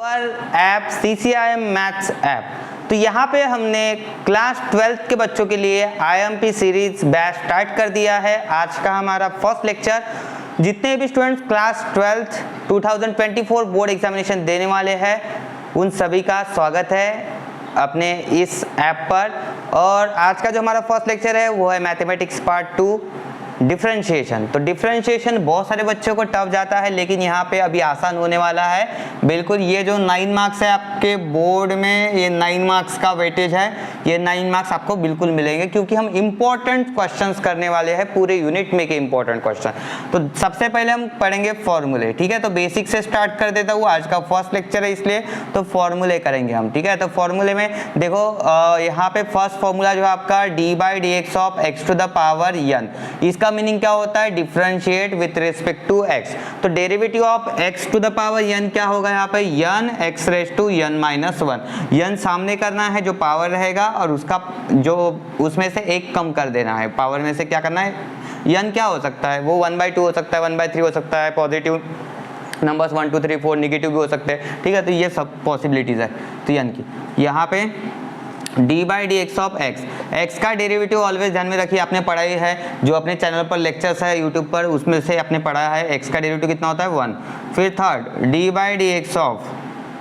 पर app CCIM maths app. तो यहाँ पे हमने क्लास 12th के बच्चों के लिए IMP सीरीज बैच स्टार्ट कर दिया है। आज का हमारा फर्स्ट लेक्चर, जितने भी students class 12th 2024 board examination देने वाले हैं उन सभी का स्वागत है अपने इस ऐप पर। और आज का जो हमारा फर्स्ट लेक्चर है वो है मैथमेटिक्स पार्ट 2 डिफरेंशिएशन। तो डिफरेंशिएशन बहुत सारे बच्चों को टफ जाता है, लेकिन यहाँ पे अभी आसान होने वाला है बिल्कुल। ये जो 9 मार्क्स है आपके बोर्ड में, ये 9 मार्क्स का वेटेज है, ये 9 मार्क्स आपको बिल्कुल मिलेंगे क्योंकि हम इंपॉर्टेंट क्वेश्चंस करने वाले हैं पूरे यूनिट में के इंपॉर्टेंट क्वेश्चन। तो सबसे पहले हम पढ़ेंगे फॉर्मूले, ठीक है। तो बेसिक से स्टार्ट कर देता हूँ, आज का फर्स्ट लेक्चर है इसलिए तो फॉर्मूले करेंगे हम, ठीक है। तो फॉर्मूले में देखो यहाँ पे फर्स्ट फॉर्मूला जो आपका d/dx of x to the power n, इसका मीनिंग क्या होता है? Differentiate with respect to x। तो derivative of x to the power n क्या होगा? यहाँ पे n x raise to n minus 1, n सामने करना है जो पावर रहेगा और उसका जो उसमें से एक कम कर देना है। पावर में से क्या करना है? n क्या हो सकता है? वो 1/2 हो सकता है, 1/3 हो सकता है, पॉजिटिव नंबर्स 1 2 3 4 निगेटिव भी हो सकते हैं, ठीक है। तो ये सब पॉसिबिलिटीज है तो n की। यहाँ पे d/dx ऑफ x का डेरिवेटिव ऑलवेज ध्यान में रखिए, आपने पढ़ाई है जो अपने चैनल पर लेक्चर्स है यूट्यूब पर, उसमें से आपने पढ़ा है x का डेरिवेटिव कितना होता है 1। फिर third d/dx of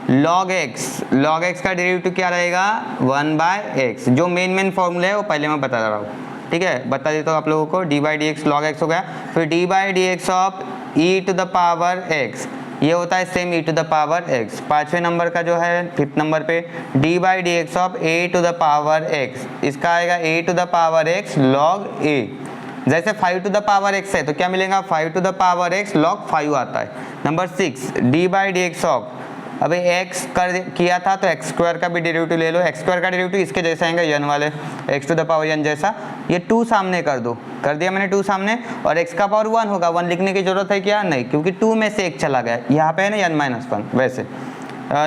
log x का डेरिवेटिव क्या रहेगा? 1/x। जो मेन फॉर्मूला है वो पहले मैं बता रहा हूँ, ठीक है, बता देता हूँ आप लोगों को। d/dx log x हो गया। फिर d/dx of e to the power x, ये होता है same e to the power x। पांचवें नंबर का जो है फिफ्थ नंबर पे d/dx of a to the power x, इसका आएगा a to the power x log a। जैसे 5 टू द पावर x है तो क्या मिलेगा? 5 to the power x log 5 आता है। नंबर 6 d/dx ऑफ, अभी x कर किया था तो x स्क्वायर का भी डेरिवेटिव ले लो। x स्क्वायर का डेरिवेटिव इसके जैसा आएगा n वाले, x to the power n जैसा। ये 2 सामने कर दो, कर दिया मैंने 2 सामने, और x का पावर 1 होगा। 1 लिखने की जरूरत है क्या? नहीं, क्योंकि 2 में से 1 चला गया, यहाँ पे है ना n माइनस 1 वैसे।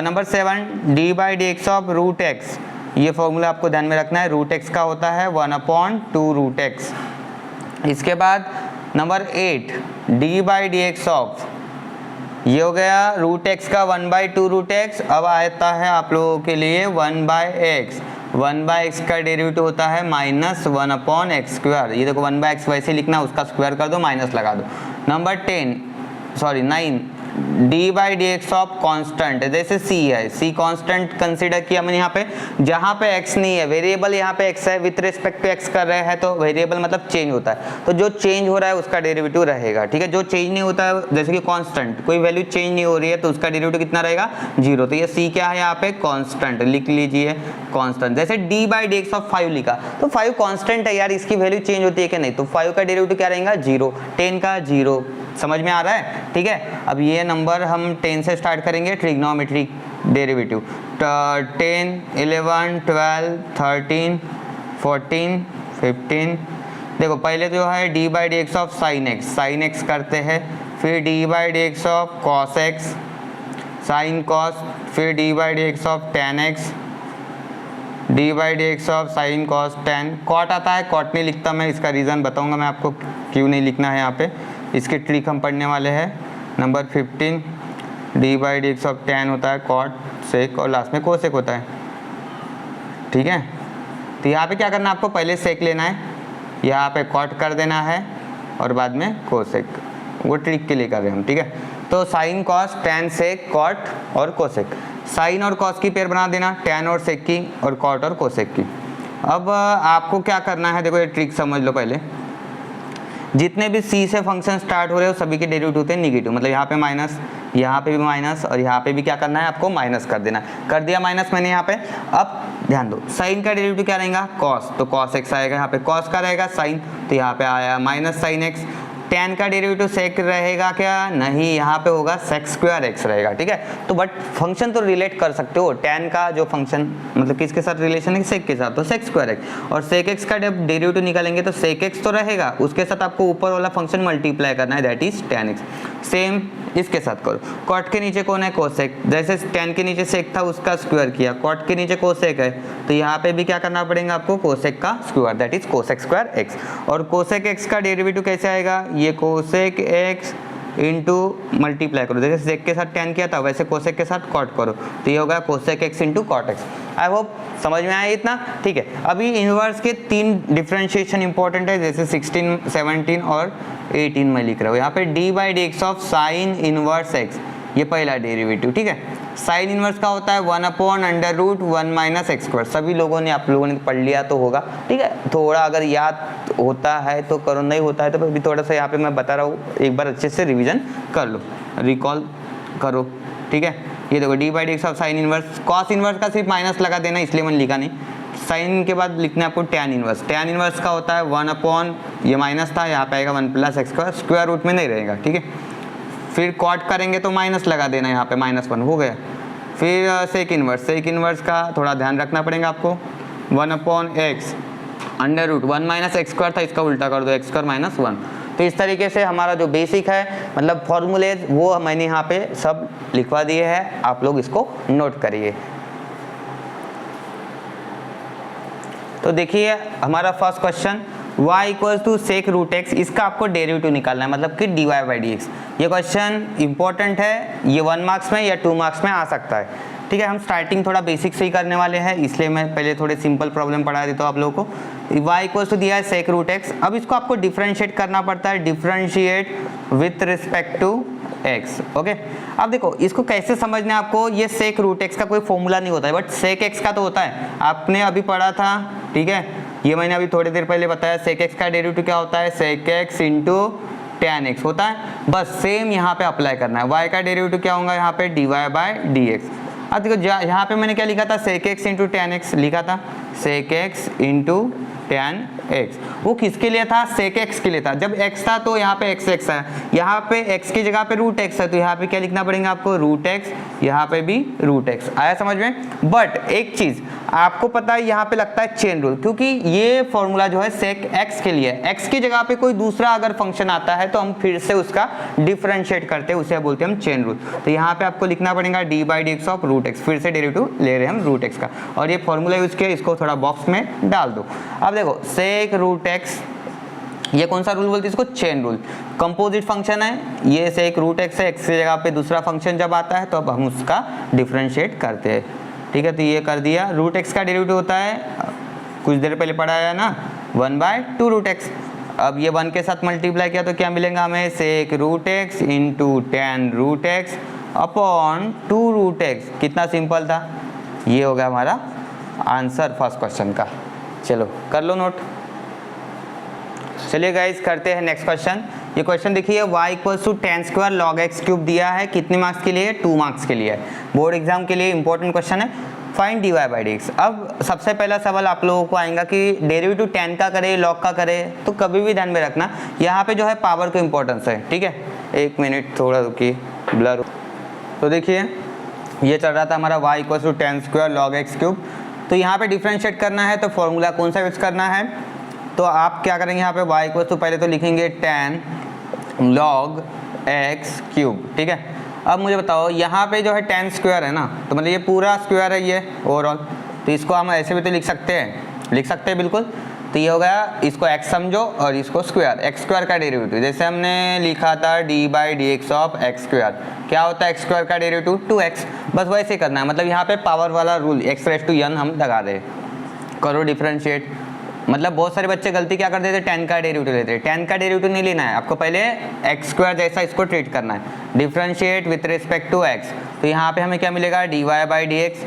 Number 7 d/dx of root x, ये फॉर्मूला आपको ध्यान में रखना है। रूट x का होता है 1/2 रूट x। इसके बाद नंबर 8 d/dx ऑफ, ये हो गया रूट x का 1/2 रूट x। अब आता है आप लोगों के लिए 1/x। 1/x का डेरिवेटिव होता है -1/x स्क्वायर। ये देखो 1/x वैसे लिखना, उसका स्क्वायर कर दो, माइनस लगा दो। नंबर 9 d/dx ऑफ कांस्टेंट, जैसे c है, c कांस्टेंट कंसीडर किया मैंने यहाँ पे, जहाँ पे x नहीं है, वेरिएबल यहाँ पे x है, विथ रिस्पेक्ट टू x कर रहे हैं तो वेरिएबल मतलब चेंज होता है, तो जो चेंज हो रहा है उसका डेरिवेटिव रहेगा, ठीक है। जो चेंज नहीं होता है, जैसे कि कांस्टेंट, कोई वैल्यू चेंज नहीं हो रही है तो उसका डेरिवेटिव कितना रहेगा? 0। तो ये c क्या है यहाँ पे? कांस्टेंट, लिख लीजिए कांस्टेंट। जैसे d/dx ऑफ 5 लिखा तो 5 कांस्टेंट है यार, इसकी वैल्यू चेंज होती है कि नहीं, तो 5 का डेरिवेटिव क्या रहेगा? 0। 10 का 0, समझ में आ रहा है, ठीक है। अब ये नंबर हम 10 से स्टार्ट करेंगे, ट्रिग्नोमेट्रिक डेरिवेटिव 10 11 12 13 14 15। देखो पहले जो है d/dx ऑफ sin x करते हैं, फिर d/dx of cos x sin cos, फिर d/dx of tan x, d/dx of sin cos tan। cot आता है, cot नहीं लिखता मैं, इसका रीज़न बताऊंगा मैं आपको क्यों नहीं लिखना है यहाँ पे, इसके ट्रिक हम पढ़ने वाले हैं। नंबर 15 d/dx ऑफ tan होता है cot sec, और लास्ट में cosec होता है, ठीक है। तो यहाँ पे क्या करना है आपको? पहले sec लेना है, यहाँ पे cot कर देना है और बाद में cosec, वो ट्रिक के लिए कर रहे हैं हम, ठीक है। तो sin cos tan sec cot और cosec, sin और cos की पेयर बना देना, tan और sec की, और cot और cosec की। अब आपको क्या करना है, देखो ये ट्रिक समझ लो पहले। जितने भी c से फंक्शन स्टार्ट हो रहे हो सभी के डेरिवेटिव होते हैं निगेटिव, मतलब यहाँ पे माइनस, यहाँ पे भी माइनस, और यहाँ पे भी क्या करना है आपको? माइनस कर देना। कर दिया माइनस मैंने यहाँ पे। अब ध्यान दो, साइन का डेरिवेटिव क्या रहेगा? cos, तो cos x आएगा, यहाँ पे cos का रहेगा साइन, तो यहाँ पे आया माइनस साइन x। tan का डेरिवेटिव sec रहेगा क्या? नहीं, यहाँ पे होगा sec स्क्वायर x रहेगा, ठीक है। तो बट फंक्शन तो रिलेट कर सकते हो, tan का जो फंक्शन मतलब किसके साथ रिलेशन है? sec के साथ, तो sec स्क्वायर x। और sec x का जब डेरिवेटिव निकालेंगे तो sec x तो रहेगा, उसके साथ आपको ऊपर वाला फंक्शन मल्टीप्लाई करना है, that is tan x। Same इसके साथ करो। cot के नीचे कौन है? cosec। जैसे tan के नीचे sec था उसका स्क्वायर किया, cot के नीचे cosec है, तो यहाँ पे भी क्या करना पड़ेगा आपको? cosec का square, that is cosec square x। और cosec x का डेरिवेटिव कैसे आएगा? ये cosec x इंटू मल्टीप्लाई करो, जैसे सेक के साथ tan किया था वैसे कोसेक के साथ कॉट करो, तो ये होगा cosec x into cot x. I hope समझ में आया इतना, ठीक है। अभी इनवर्स के 3 डिफरेंशिएशन इंपॉर्टेंट है, जैसे 16, 17 और 18 में लिख रहा हूँ। यहाँ पे D by d x of sine inverse x, ये पहला डेरिवेटिव, ठीक है। साइन इनवर्स का होता है 1/√1 माइनस एक्स स्क्वायर। सभी लोगों ने, आप लोगों ने पढ़ लिया तो होगा, ठीक है। थोड़ा अगर याद होता है तो करो, नहीं होता है तो अभी थोड़ा सा यहाँ पे मैं बता रहा हूँ, एक बार अच्छे से रिवीजन कर लो, रिकॉल करो, ठीक है। ये देखो D by d x of sine inverse, cos inverse का सिर्फ माइनस लगा देना, इसलिए मैंने लिखा नहीं। साइन के बाद लिखना है आपको टैन इनवर्स। टैन इनवर्स का होता है 1/, ये माइनस था, यहाँ पे आएगा 1 + एक्स स्क्वायर, स्क्वायर रूट में नहीं रहेगा, ठीक है। फिर कॉट करेंगे तो माइनस लगा देना, यहाँ पे -1 हो गया। फिर सेक इनवर्स, सेक इनवर्स का थोड़ा ध्यान रखना पड़ेगा आपको, 1/x √1 माइनस एक्स स्क्वायर था, इसका उल्टा कर दो, एक्स स्क्वायर माइनस 1। तो इस तरीके से हमारा जो बेसिक है, मतलब फॉर्मूलेज, वो मैंने यहाँ पे सब लिखवा दिए हैं, आप लोग इसको नोट करिए। तो देखिए हमारा first question, y = sec root x, इसका आपको डेरिवेटिव निकालना है, मतलब कि dy बाई डी एक्स। ये क्वेश्चन इंपॉर्टेंट है, ये 1 मार्क्स में या 2 मार्क्स में आ सकता है, ठीक है। हम स्टार्टिंग थोड़ा बेसिक से ही करने वाले हैं, इसलिए मैं पहले थोड़े सिंपल प्रॉब्लम पढ़ा देता हूँ आप लोगों को। y दिया है sec रूट एक्स, अब इसको आपको डिफरेंशिएट करना पड़ता है, differentiate with respect to x, okay. अब देखो इसको कैसे समझना है आपको, ये sec रूट एक्स का कोई फॉर्मूला नहीं होता है, बट sec x का तो होता है, आपने अभी पढ़ा था, ठीक है। ये मैंने अभी थोड़ी देर पहले बताया, sec x का डेरिवेटिव क्या होता है, sec x into tan x होता है। बस सेम यहाँ पे अप्लाई करना है। y का डेरिवेटिव क्या होगा यहाँ पे, dy बाई डी एक्स। अब देखो यहाँ पे मैंने क्या लिखा था, sec x into tan x लिखा था, sec x into tan x। वो किसके लिए था, sec x के लिए था। जब x था तो यहाँ पे x है, यहाँ पे x की जगह पे √x है, तो यहाँ पे क्या लिखना पड़ेगा आपको, √x, यहाँ पे भी √x। आया समझ में। बट एक चीज आपको पता है, यहाँ पे लगता है चेन रूल, क्योंकि ये फॉर्मूला जो है sec x के लिए, x की जगह पे कोई दूसरा अगर फंक्शन आता है तो हम फिर से उसका डिफरेंशिएट करते हैं, उसे बोलते हैं हम चेन रूल। तो यहाँ पे आपको लिखना पड़ेगा D by d x of √x, फिर से डेरिवेटिव ले रहे हैं हम √x का, और ये फॉर्मूला यूज किया, इसको थोड़ा बॉक्स में डाल दो। अब देखो sec रूट एक्स, ये कौन सा रूल बोलते हैं इसको, चेन रूल। कंपोजिट फंक्शन है, ये sec रूट एक्स है, x की जगह पे दूसरा फंक्शन जब आता है तो अब हम उसका डिफरेंशिएट करते हैं, ठीक है। तो ये कर दिया, √x का डेरिवेटिव होता है, कुछ देर पहले पढ़ाया ना, 1/2 √x। अब ये 1 के साथ मल्टीप्लाई किया तो क्या मिलेगा हमें, sec root x into tan root x upon 2 √x। कितना सिंपल था, ये हो गया हमारा आंसर फर्स्ट क्वेश्चन का। चलो कर लो नोट। चलिए गाइस करते हैं नेक्स्ट क्वेश्चन। ये क्वेश्चन देखिए, y = tan² log x³ दिया है, कितने मार्क्स के लिए, 2 मार्क्स के लिए, बोर्ड एग्जाम के लिए इंपॉर्टेंट क्वेश्चन है। Find dy by d x. अब सबसे पहला सवाल आप लोगों को आएगा कि डेरिवेटिव tan का करे, log का करे, तो कभी भी ध्यान में रखना यहाँ पे जो है पावर को इंपॉर्टेंस है, ठीक है। एक मिनट थोड़ा रुकिए, ब्लर। तो देखिए ये चल रहा था हमारा y = tan² log x³। तो यहाँ पे डिफरेंशिएट करना है तो फॉर्मूला कौन सा यूज करना है, तो आप क्या करेंगे, यहाँ पे y पहले तो लिखेंगे tan log x³, ठीक है। अब मुझे बताओ यहाँ पे जो है tan स्क्वायर है ना, तो मतलब ये पूरा स्क्वायर है ये ओवरऑल, तो इसको हम ऐसे भी तो लिख सकते हैं बिल्कुल। तो ये हो गया, इसको x समझो और इसको स्क्वायर, x² का डेरिवेटिव, जैसे हमने लिखा था D by d x of x²। क्या होता है x² का डेरिवेटिव, 2x। बस वैसे करना है, मतलब यहाँ पे पावर वाला रूल x⁻n हम लगा दे, करो डिफरेंशिएट। मतलब बहुत सारे बच्चे गलती क्या कर देते, tan का डेरिवेटिव लेते हैं। tan का डेरिवेटिव नहीं लेना है आपको, पहले x² जैसा इसको ट्रीट करना है, differentiate with respect to x। तो यहाँ पे हमें क्या मिलेगा, dy बाई डी एक्स।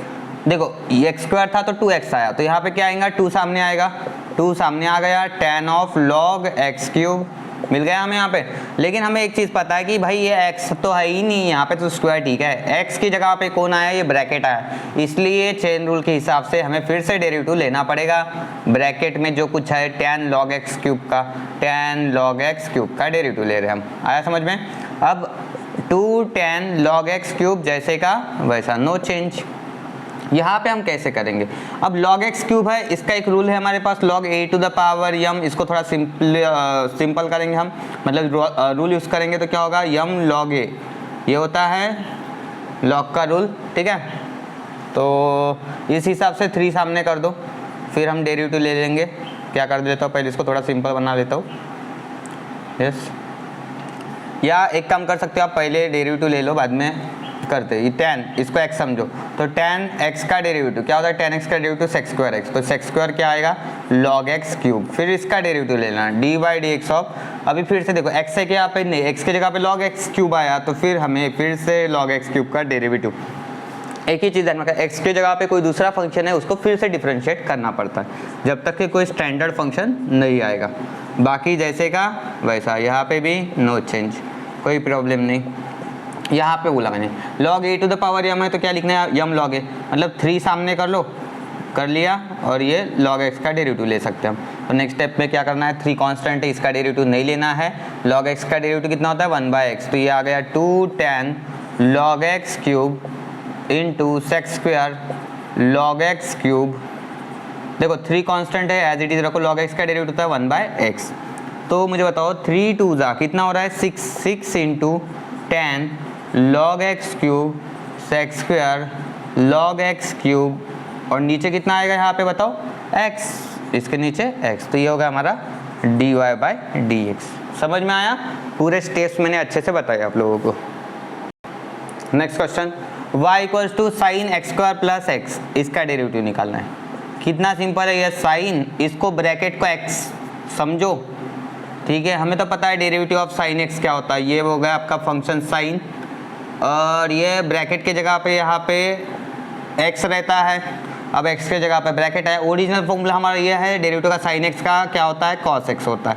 देखो ये x² था तो 2x आया, तो यहाँ पे क्या आएगा, 2 सामने आएगा, 2 सामने आ गया, tan ऑफ log x³ मिल गया हमें यहाँ पे। लेकिन हमें एक चीज़ पता है कि भाई ये x तो है ही नहीं यहाँ पे, तो स्क्वायर ठीक है। x की जगह पे कौन आया, ये ब्रैकेट आया, इसलिए चेन रूल के हिसाब से हमें फिर से डेरिवेटिव लेना पड़ेगा। ब्रैकेट में जो कुछ है tan log x³ का, tan log x³ का डेरिवेटिव ले रहे हैं हम। आया समझ में। अब 2 tan log x³ जैसे का वैसा, नो चेंज। यहाँ पे हम कैसे करेंगे, अब log x³ है, इसका एक रूल है हमारे पास, log a⁻m। इसको थोड़ा सिंपल करेंगे हम, मतलब रूल यूज़ करेंगे तो क्या होगा, m log a, ये होता है log का रूल, ठीक है। तो इस हिसाब से 3 सामने कर दो, फिर हम डेरिवेटिव ले लेंगे। क्या कर देता हूँ, पहले इसको थोड़ा सिंपल बना देता हूँ, यस। या एक काम कर सकते हो आप, पहले डेरिवेटिव ले लो, बाद में करते हैं। tan, इसको x समझो, तो tan x का डेरिवेटिव क्या होता है, tan x का डेरिवेटिव sec स्क्वायर x, तो sec स्क्वायर क्या आएगा log x क्यूब, फिर इसका डेरिवेटिव लेना dy dx ऑफ, अभी फिर से देखो x है कि यहाँ पे नहीं, x की जगह पे log x क्यूब आया, तो फिर हमें फिर से log x क्यूब का डेरिवेटिव, एक ही चीज़ ध्यान रखना, x की जगह पे कोई दूसरा फंक्शन है उसको फिर से डिफरेंशिएट करना पड़ता है जब तक कि कोई स्टैंडर्ड फंक्शन नहीं आएगा। बाकी जैसे का वैसा, यहाँ पे भी नो चेंज, कोई प्रॉब्लम नहीं। यहाँ पे बोला मैंने log a to the power m है, तो क्या लिखना है m log a, मतलब 3 सामने कर लो, कर लिया, और ये log x का डेरिवेटिव ले सकते हैं हम। तो नेक्स्ट स्टेप में क्या करना है, 3 कांस्टेंट है, इसका डेरिवेटिव नहीं लेना है। log x का डेरिवेटिव कितना होता है 1/x, तो ये आ गया 2 tan log x cube into sec square log x cube. देखो 3 कांस्टेंट है, एज इट इज रखो, log x का डेरिवेटिव होता है 1/x। तो मुझे बताओ 3 2 जा कितना हो रहा है 6 into tan log x cube sec square log x cube, और नीचे कितना आएगा यहाँ पे बताओ x, इसके नीचे x, तो ये होगा हमारा dy बाई dx। समझ में आया, पूरे स्टेप्स मैंने अच्छे से बताया आप लोगों को। Next question, y equals to sine x square plus x, इसका डेरिवेटिव निकालना है। कितना सिंपल है ये, साइन, इसको ब्रैकेट को x समझो, ठीक है, हमें तो पता है डेरिवेटिव ऑफ साइन x क्या होता है, ये हो गया आपका फंक्शन साइन, और ये ब्रैकेट की जगह पे यहाँ पे x रहता है, अब x की जगह पे ब्रैकेट है। ओरिजिनल फॉर्मूला हमारा ये है डेरिवेटिव का साइन x का क्या होता है cos x होता है,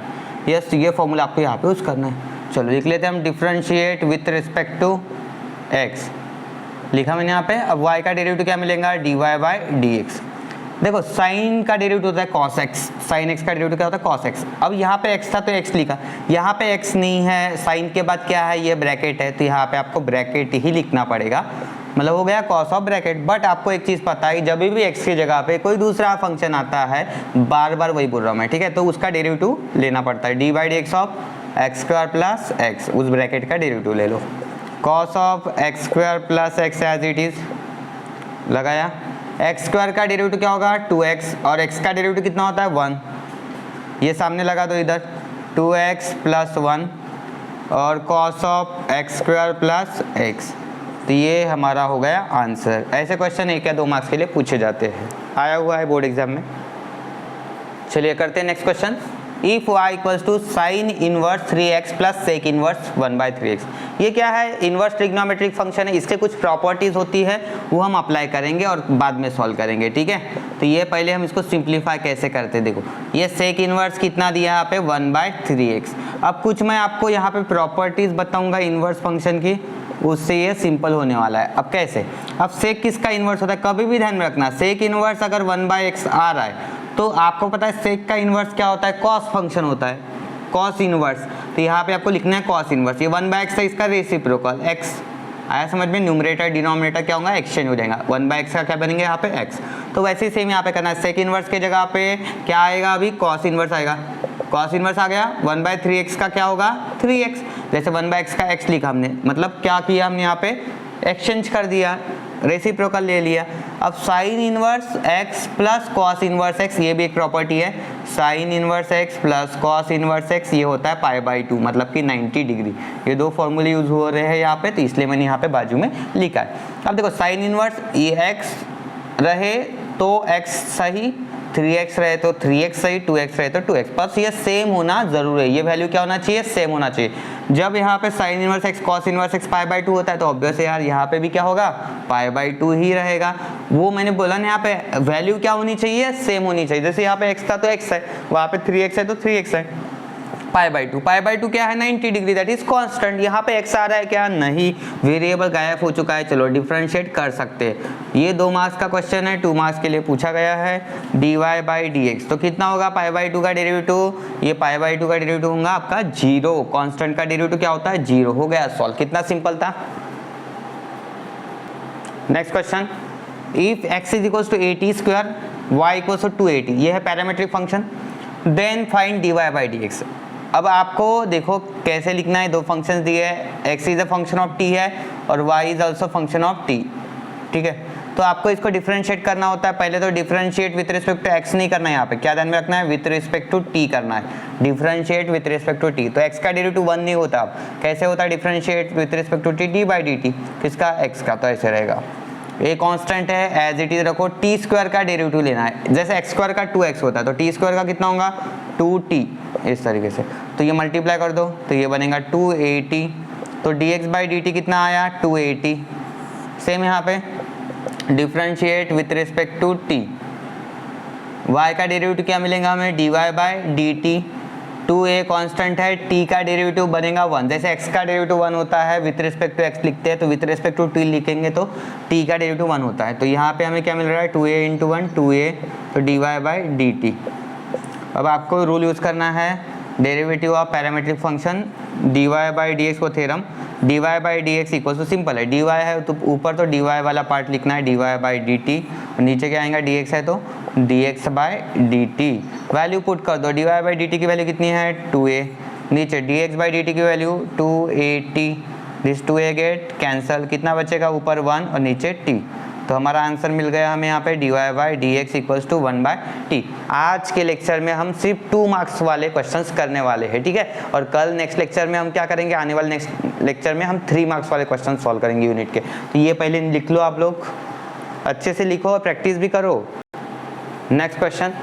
यस, ये फॉर्मूला आपको यहाँ पे यूज करना है। चलो लिख लेते हैं हम, differentiate with respect to x, लिखा मैंने यहाँ पे। अब y का डेरिवेटिव क्या मिलेगा dy बाई dx। देखो साइन का डेरिवेटिव होता है cos x, साइन x का डेरिवेटिव क्या होता है cos x। अब यहाँ पे x था तो x लिखा, यहाँ पे x नहीं है, साइन के बाद क्या है ये ब्रैकेट है, तो यहाँ पे आपको ब्रैकेट ही लिखना पड़ेगा, मतलब हो गया cos ऑफ ब्रैकेट। बट आपको एक चीज़ पता है, जब भी x की जगह पे कोई दूसरा फंक्शन आता है, बार बार वही बोल रहा हूँ मैं, ठीक है, तो उसका डेरिवेटिव लेना पड़ता है, d by d x of x square plus x, उस ब्रैकेट का डेरिवेटिव ले लो। cos of x square plus x as it is लगाया, एक्स स्क्वायर का डेरिवेटिव क्या होगा 2x, और x का डेरिवेटिव कितना होता है 1, ये सामने लगा दो इधर 2x प्लस 1, और cos of x square plus x, तो ये हमारा हो गया आंसर। ऐसे क्वेश्चन 1 या 2 मार्क्स के लिए पूछे जाते हैं, आया हुआ है बोर्ड एग्जाम में। चलिए करते हैं next question. If y equals to sine inverse 3x plus sec inverse 1/3x, ये क्या है, इनवर्स ट्रिग्नोमेट्रिक फंक्शन है, इसके कुछ प्रॉपर्टीज होती है वो हम अप्लाई करेंगे और बाद में सॉल्व करेंगे, ठीक है। तो ये पहले हम इसको सिंप्लीफाई कैसे करते हैं, देखो ये सेक इनवर्स कितना दिया यहाँ पे 1/3x। अब कुछ मैं आपको यहाँ पे प्रॉपर्टीज बताऊंगा इनवर्स फंक्शन की, उससे ये सिंपल होने वाला है। अब कैसे, अब सेक किसका इनवर्स होता है, कभी भी ध्यान में रखना, सेक इनवर्स अगर 1/x आ रहा है तो आपको पता है सेक का इनवर्स क्या होता है, कॉस फंक्शन होता है, कॉस इनवर्स। तो यहाँ पे आपको लिखना है कॉस इनवर्स, ये 1/x है, इसका रेसिप्रोकल x आया समझ में, न्यूमरेटर डिनोमिनेटर क्या होगा एक्सचेंज हो जाएगा, 1/x का क्या बनेंगे यहाँ पे x। तो वैसे ही सेम यहाँ पे करना है, सेक इनवर्स के जगह पे क्या आएगा, अभी कॉस इनवर्स आएगा, कॉस इनवर्स आ गया, 1/3x का क्या होगा 3x, जैसे 1/x का x लिखा हमने, मतलब क्या किया हमने यहाँ पे एक्सचेंज कर दिया, रेसिप्रोकल ले लिया। अब sign inverse x plus cos inverse x, ये भी एक प्रॉपर्टी है, sign inverse x plus cos inverse x, ये होता है π/2, मतलब कि 90 डिग्री। ये दो फॉर्मूले यूज हो रहे हैं यहाँ पे, तो इसलिए मैंने यहाँ पे बाजू में लिखा है। अब देखो साइन इनवर्स ये x रहे तो x सही, 3x रहे तो 3x सही, 2x रहे तो 2x, बस ये सेम होना जरूरी है, ये वैल्यू क्या होना चाहिए, सेम होना चाहिए। जब यहाँ पे sign inverse x cos inverse x π/2 होता है तो ऑब्वियस है यार यहाँ पे भी क्या होगा π/2 ही रहेगा। वो मैंने बोला ना यहाँ पे वैल्यू क्या होनी चाहिए, सेम होनी चाहिए। जैसे यहाँ पे x था तो x है, वहाँ पे 3x है तो 3x है, π/2 क्या है 90 डिग्री, दैट इज कांस्टेंट। यहाँ पे x आ रहा है क्या, नहीं, वेरिएबल गायब हो चुका है। चलो डिफरेंशिएट कर सकते हैं, ये 2 मार्क्स का क्वेश्चन है, 2 मार्क्स के लिए पूछा गया है। dy बाई dx तो कितना होगा π/2 का डेरिवेटिव, ये π/2 का डेरिवेटिव होगा आपका 0, कांस्टेंट का डेरिवेटिव क्या होता है 0, हो गया सॉल्व। कितना सिंपल था। Next question, if x is equals to 80 square y equals to 280, ये है parametric function, then find dy by dx। अब आपको देखो कैसे लिखना है, 2 फंक्शंस दिए हैं, x is a function of t है और y is also function of t, ठीक है। तो आपको इसको डिफरेंशिएट करना होता है। पहले तो differentiate with respect to x नहीं करना है, यहाँ पे क्या ध्यान में रखना है, विथ रिस्पेक्ट टू टी करना है, differentiate with respect to t. तो एक्स का डेरिवेटिव 1 नहीं होता, कैसे होता है differentiate with respect to t, d by d t, किसका, एक्स का। तो ऐसे रहेगा, ये कांस्टेंट है एज इट इज रखो। टी स्क्वायर का डेरिवेटिव लेना है, जैसे एक्स स्क्वायर का 2x होता है तो टी स्क्वायर का कितना होगा 2t, इस तरीके से। तो ये मल्टीप्लाई कर दो तो ये बनेगा 280, तो dx बाई डी कितना आया 280। सेम यहाँ पे differentiate with respect to t, y का डेरिवेटिव क्या मिलेगा हमें, dy by d t, 2a constant है, t का डेरिवेटिव बनेगा 1, जैसे x का डेरिवेटिव 1 होता है विथ रिस्पेक्ट टू x लिखते हैं तो विथ रिस्पेक्ट टू t लिखेंगे तो t का डेरिवेटिव 1 होता है। तो यहाँ पे हमें क्या मिल रहा है 2a इंटू 1 2a, तो dy बाई डी टी। अब आपको रूल यूज़ करना है derivative of parametric function dy by d x को theorem, dy by d x equal to simple है, dy है तो ऊपर तो dy वाला पार्ट लिखना है dy बाई डी टी, नीचे क्या आएगा dx है तो dx by d T. Value put कर दो, dy बाई डी टी की वैल्यू कितनी है 2a, नीचे dx बाई डी टी की value 280, this 2a get cancel, कितना बचेगा ऊपर 1 और नीचे t। तो हमारा आंसर मिल गया हमें यहाँ पे dy by d x equals to 1 by t. आज के लेक्चर में हम सिर्फ 2 मार्क्स वाले क्वेश्चंस करने वाले हैं, ठीक है। और कल नेक्स्ट लेक्चर में हम क्या करेंगे, आने वाले नेक्स्ट लेक्चर में हम 3 मार्क्स वाले क्वेश्चन सॉल्व करेंगे यूनिट के। तो ये पहले लिख लो, आप लोग अच्छे से लिखो और प्रैक्टिस भी करो। Next question,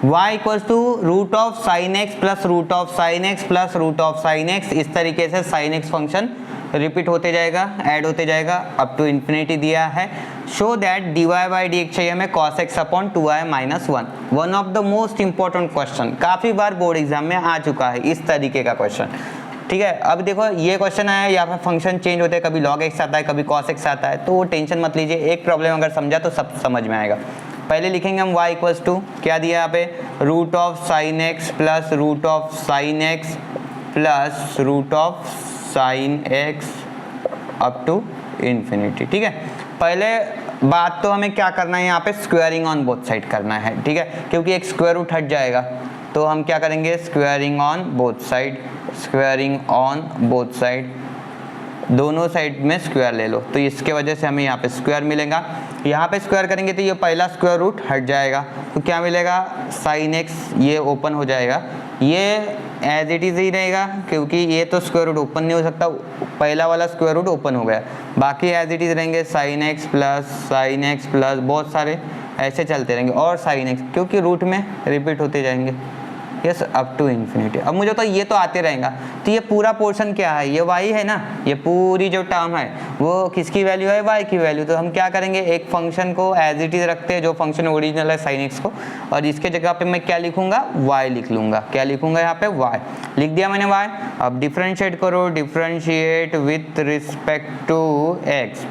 y equals to root of sine x plus root of sine x plus root of sine x, इस तरीके से साइन एक्स फंक्शन रिपीट होते जाएगा, ऐड होते जाएगा अप टू इन्फिनिटी दिया है। Show that dy by d x चाहिए हमें cos x upon 2i minus 1, one of the most important question, काफ़ी बार बोर्ड एग्जाम में आ चुका है इस तरीके का क्वेश्चन, ठीक है। अब देखो ये क्वेश्चन आया, यहाँ पे फंक्शन चेंज होते हैं, कभी log x आता है कभी cos x आता है, तो वो टेंशन मत लीजिए, एक प्रॉब्लम अगर समझा तो सब समझ में आएगा। पहले लिखेंगे हम y इक्वल्स टू क्या दिया यहाँ पे, root of sine x plus root of sine x plus root of sine x up to infinity, ठीक है। पहले बात तो हमें क्या करना है, यहाँ पे स्क्वायरिंग ऑन बोथ साइड करना है, ठीक है, क्योंकि एक स्क्वायर रूट हट जाएगा तो हम क्या करेंगे, squaring on both side, squaring on both side, दोनों साइड में स्क्वायर ले लो, तो इसके वजह से हमें यहाँ पे स्क्वायर मिलेगा। यहाँ पे स्क्वायर करेंगे तो ये पहला स्क्वायर रूट हट जाएगा, तो क्या मिलेगा साइन एक्स, ये ओपन हो जाएगा, ये एज इट इज़ ही रहेगा क्योंकि ये तो स्क्वायर रूट ओपन नहीं हो सकता, पहला वाला स्क्वायर रूट ओपन हो गया, बाकी एज इट इज़ रहेंगे साइन एक्स प्लस बहुत सारे ऐसे चलते रहेंगे, और साइन एक्स क्योंकि रूट में रिपीट होते जाएंगे, यस अप टू इन्फिनिटी। अब मुझे तो ये तो आते रहेगा, तो ये पूरा पोर्शन क्या है, ये y है ना, ये पूरी जो टर्म है वो किसकी वैल्यू है, y की वैल्यू। तो हम क्या करेंगे, एक फंक्शन को एज इट इज रखते हैं जो फंक्शन ओरिजिनल है साइन एक्स को, और इसके जगह पे मैं क्या लिखूंगा, y लिख लूंगा, क्या लिखूंगा यहाँ पे y लिख दिया मैंने y। अब डिफरेंशिएट करो, differentiate with respect to x,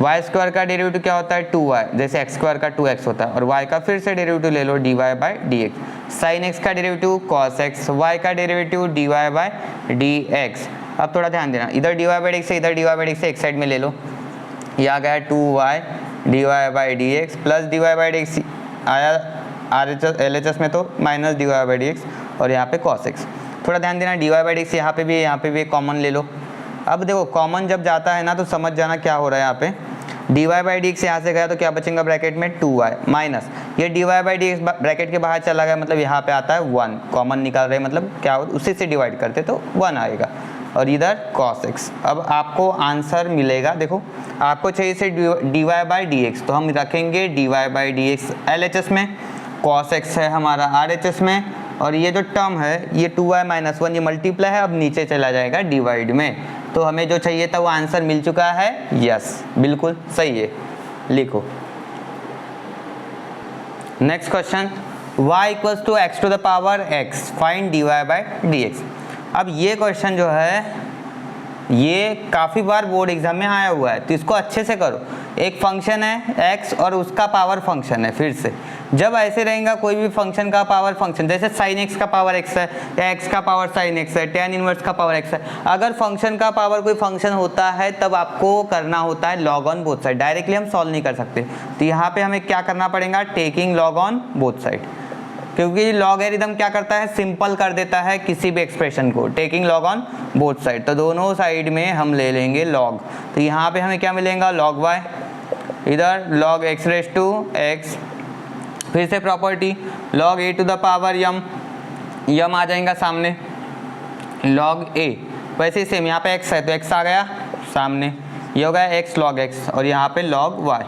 y square का डेरिवेटिव क्या होता है 2y, जैसे x स्क्वायर का 2x होता है, और y का फिर से डेरिवेटिव ले लो dy by d x, sine x का डेरिवेटिव cos x, y का derivative dy by d x. अब थोड़ा ध्यान देना, इधर dy बाई डी एक्स है, इधर dy बाई डी एक्स एक साइड में ले लो, ये आ गया 2y dy by d x plus dy by d x आया LHS में तो minus dy by d x, और यहाँ पे cos x। थोड़ा ध्यान देना, dy बाई डी एक्स यहाँ पे भी कॉमन ले लो। अब देखो कॉमन जब जाता है ना तो समझ जाना क्या हो रहा है, यहाँ पे dy बाई डी एक्स यहाँ से गया तो क्या बचेगा ब्रैकेट में 2y माइनस ये dy by d x bracket के बाहर चला गया, मतलब यहाँ पे आता है 1, कॉमन निकाल रहे मतलब क्या हो, उसी से डिवाइड करते तो 1 आएगा, और इधर cos x। अब आपको आंसर मिलेगा, देखो आपको चाहिए से dy बाई डी एक्स, तो हम रखेंगे dy by d x LHS में, cos x है हमारा RHS में, और ये जो टर्म है ये 2y माइनस 1 ये मल्टीप्लाई है, अब नीचे चला जाएगा डिवाइड में, तो हमें जो चाहिए था वो आंसर मिल चुका है, यस बिल्कुल सही है, लिखो। Next question, y equals to x to the power x, find dy by d x. अब ये क्वेश्चन जो है ये काफ़ी बार बोर्ड एग्जाम में आया हुआ है, तो इसको अच्छे से करो। एक फंक्शन है x और उसका पावर फंक्शन है, फिर से जब ऐसे रहेगा कोई भी फंक्शन का पावर फंक्शन, जैसे साइन x का पावर x है या x का पावर साइन x है, tan इनवर्स का पावर x है, अगर फंक्शन का पावर कोई फंक्शन होता है तब आपको करना होता है log on both side, directly हम सॉल्व नहीं कर सकते, तो यहाँ पे हमें क्या करना पड़ेगा, taking log on both side, क्योंकि लॉगरिथम क्या करता है, सिंपल कर देता है किसी भी एक्सप्रेशन को, taking log on both side, तो दोनों साइड में हम ले लेंगे लॉग, तो यहाँ पे हमें क्या मिलेगा लॉग y, इधर log x raise to x, फिर से property log a to the power m, m आ जाएगा सामने log a, वैसे सेम यहाँ पे x है तो x आ गया सामने, ये हो गया x log x और यहाँ पे log y।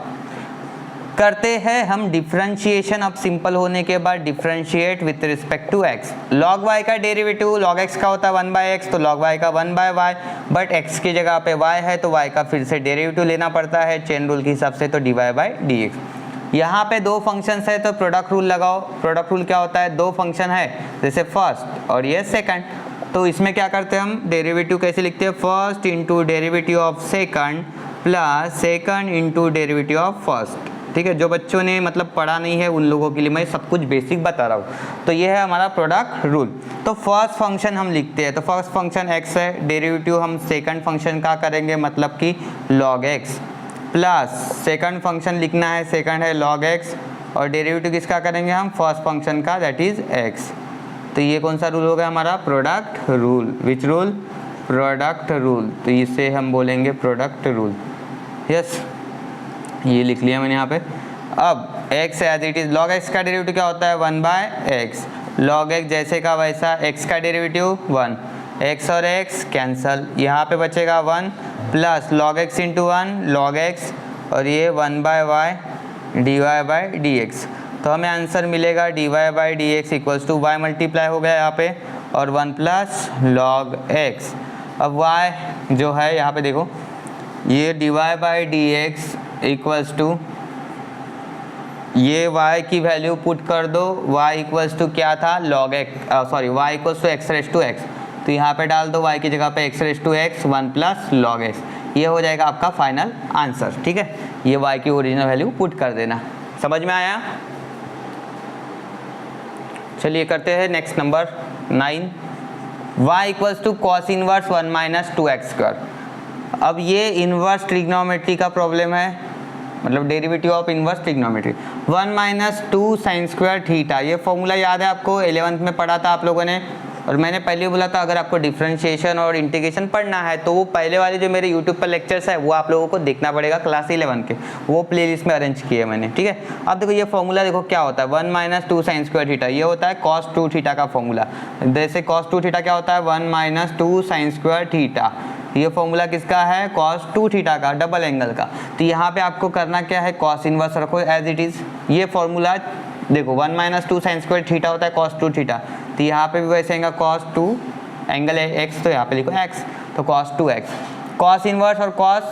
करते हैं हम डिफरेंशिएशन। अब सिंपल होने के बाद differentiate with respect to x। log y का डेरिवेटिव log x का होता है 1/x, तो log y का 1/y, बट x की जगह पे y है तो y का फिर से डेरिवेटिव लेना पड़ता है चेन रूल के हिसाब से, तो dy/dx। यहाँ पे दो फंक्शंस है तो प्रोडक्ट रूल लगाओ। प्रोडक्ट रूल क्या होता है, दो फंक्शन है जैसे फर्स्ट और ये सेकंड, तो इसमें क्या करते हैं हम, डेरिवेटिव कैसे लिखते हैं, first into derivative of second plus second into derivative of first. ठीक है, जो बच्चों ने मतलब पढ़ा नहीं है उन लोगों के लिए मैं सब कुछ बेसिक बता रहा हूँ। तो ये है हमारा प्रोडक्ट रूल। तो फर्स्ट फंक्शन हम लिखते हैं, तो फर्स्ट फंक्शन x है, डेरिवेटिव हम सेकंड फंक्शन का करेंगे मतलब कि log x, plus second function लिखना है, सेकंड है log x, और डेरिवेटिव किसका करेंगे हम, फर्स्ट फंक्शन का, दैट इज x। तो ये कौन सा रूल हो गया हमारा, product rule. Which rule, product rule. तो इसे हम बोलेंगे प्रोडक्ट रूल। यस, ये लिख लिया मैंने यहाँ पे। अब x as it is, log x का डेरिवेटिव क्या होता है, 1/x, log x जैसे का वैसा, x का डेरिवेटिव 1, x और x कैंसल, यहाँ पे बचेगा 1 plus log x into 1 log x, और ये 1/y dy/dx। तो हमें आंसर मिलेगा dy/dx equals to y multiply हो गया यहाँ पे और 1 प्लस log x। अब y जो है यहाँ पे देखो, ये dy/dx इक्वल्स टू, ये y की वैल्यू पुट कर दो, y इक्वल्स टू क्या था, log x, sorry y equals to x raise to x, तो यहाँ पे डाल दो y की जगह पे x raise to x 1 plus log x, ये हो जाएगा आपका फाइनल आंसर। ठीक है, ये y की ओरिजिनल वैल्यू पुट कर देना। समझ में आया? चलिए करते हैं next number 9, y equals to cos inverse 1 minus 2x square. अब ये इनवर्स ट्रिग्नोमेट्री का प्रॉब्लम है, मतलब derivative of inverse trigonometry. 1 minus 2 sine square theta, ये फॉर्मूला याद है आपको, 11th में पढ़ा था आप लोगों ने। और मैंने पहले बोला था अगर आपको डिफरेंशिएशन और इंटीग्रेशन पढ़ना है तो वो पहले वाले जो मेरे यूट्यूब पर लेक्चर्स है वो आप लोगों को देखना पड़ेगा, क्लास 11 के, वो प्लेलिस्ट में अरेंज किए मैंने। ठीक है, अब देखो ये फॉर्मूला देखो क्या होता है, 1 माइनस 2 साइन स्क्वायर थीटा, ये होता है कॉस 2 थीटा का फॉर्मूला। जैसे कॉस 2 थीटा क्या होता है, 1 माइनस 2 साइन स्क्वायर थीटा, ये फॉर्मूला किसका है, कॉस 2 थीटा का, डबल एंगल का। तो यहाँ पे आपको करना क्या है, कॉस इनवर्स रखो एज इट इज। ये फॉर्मूला देखो 1 माइनस 2 साइन स्क्वायर थीटा होता है कॉस 2 थीटा, तो यहाँ पे भी वैसे आएगा कॉस 2 एंगल है x, तो यहाँ पे लिखो x, तो कॉस 2x। कॉस इनवर्स और कॉस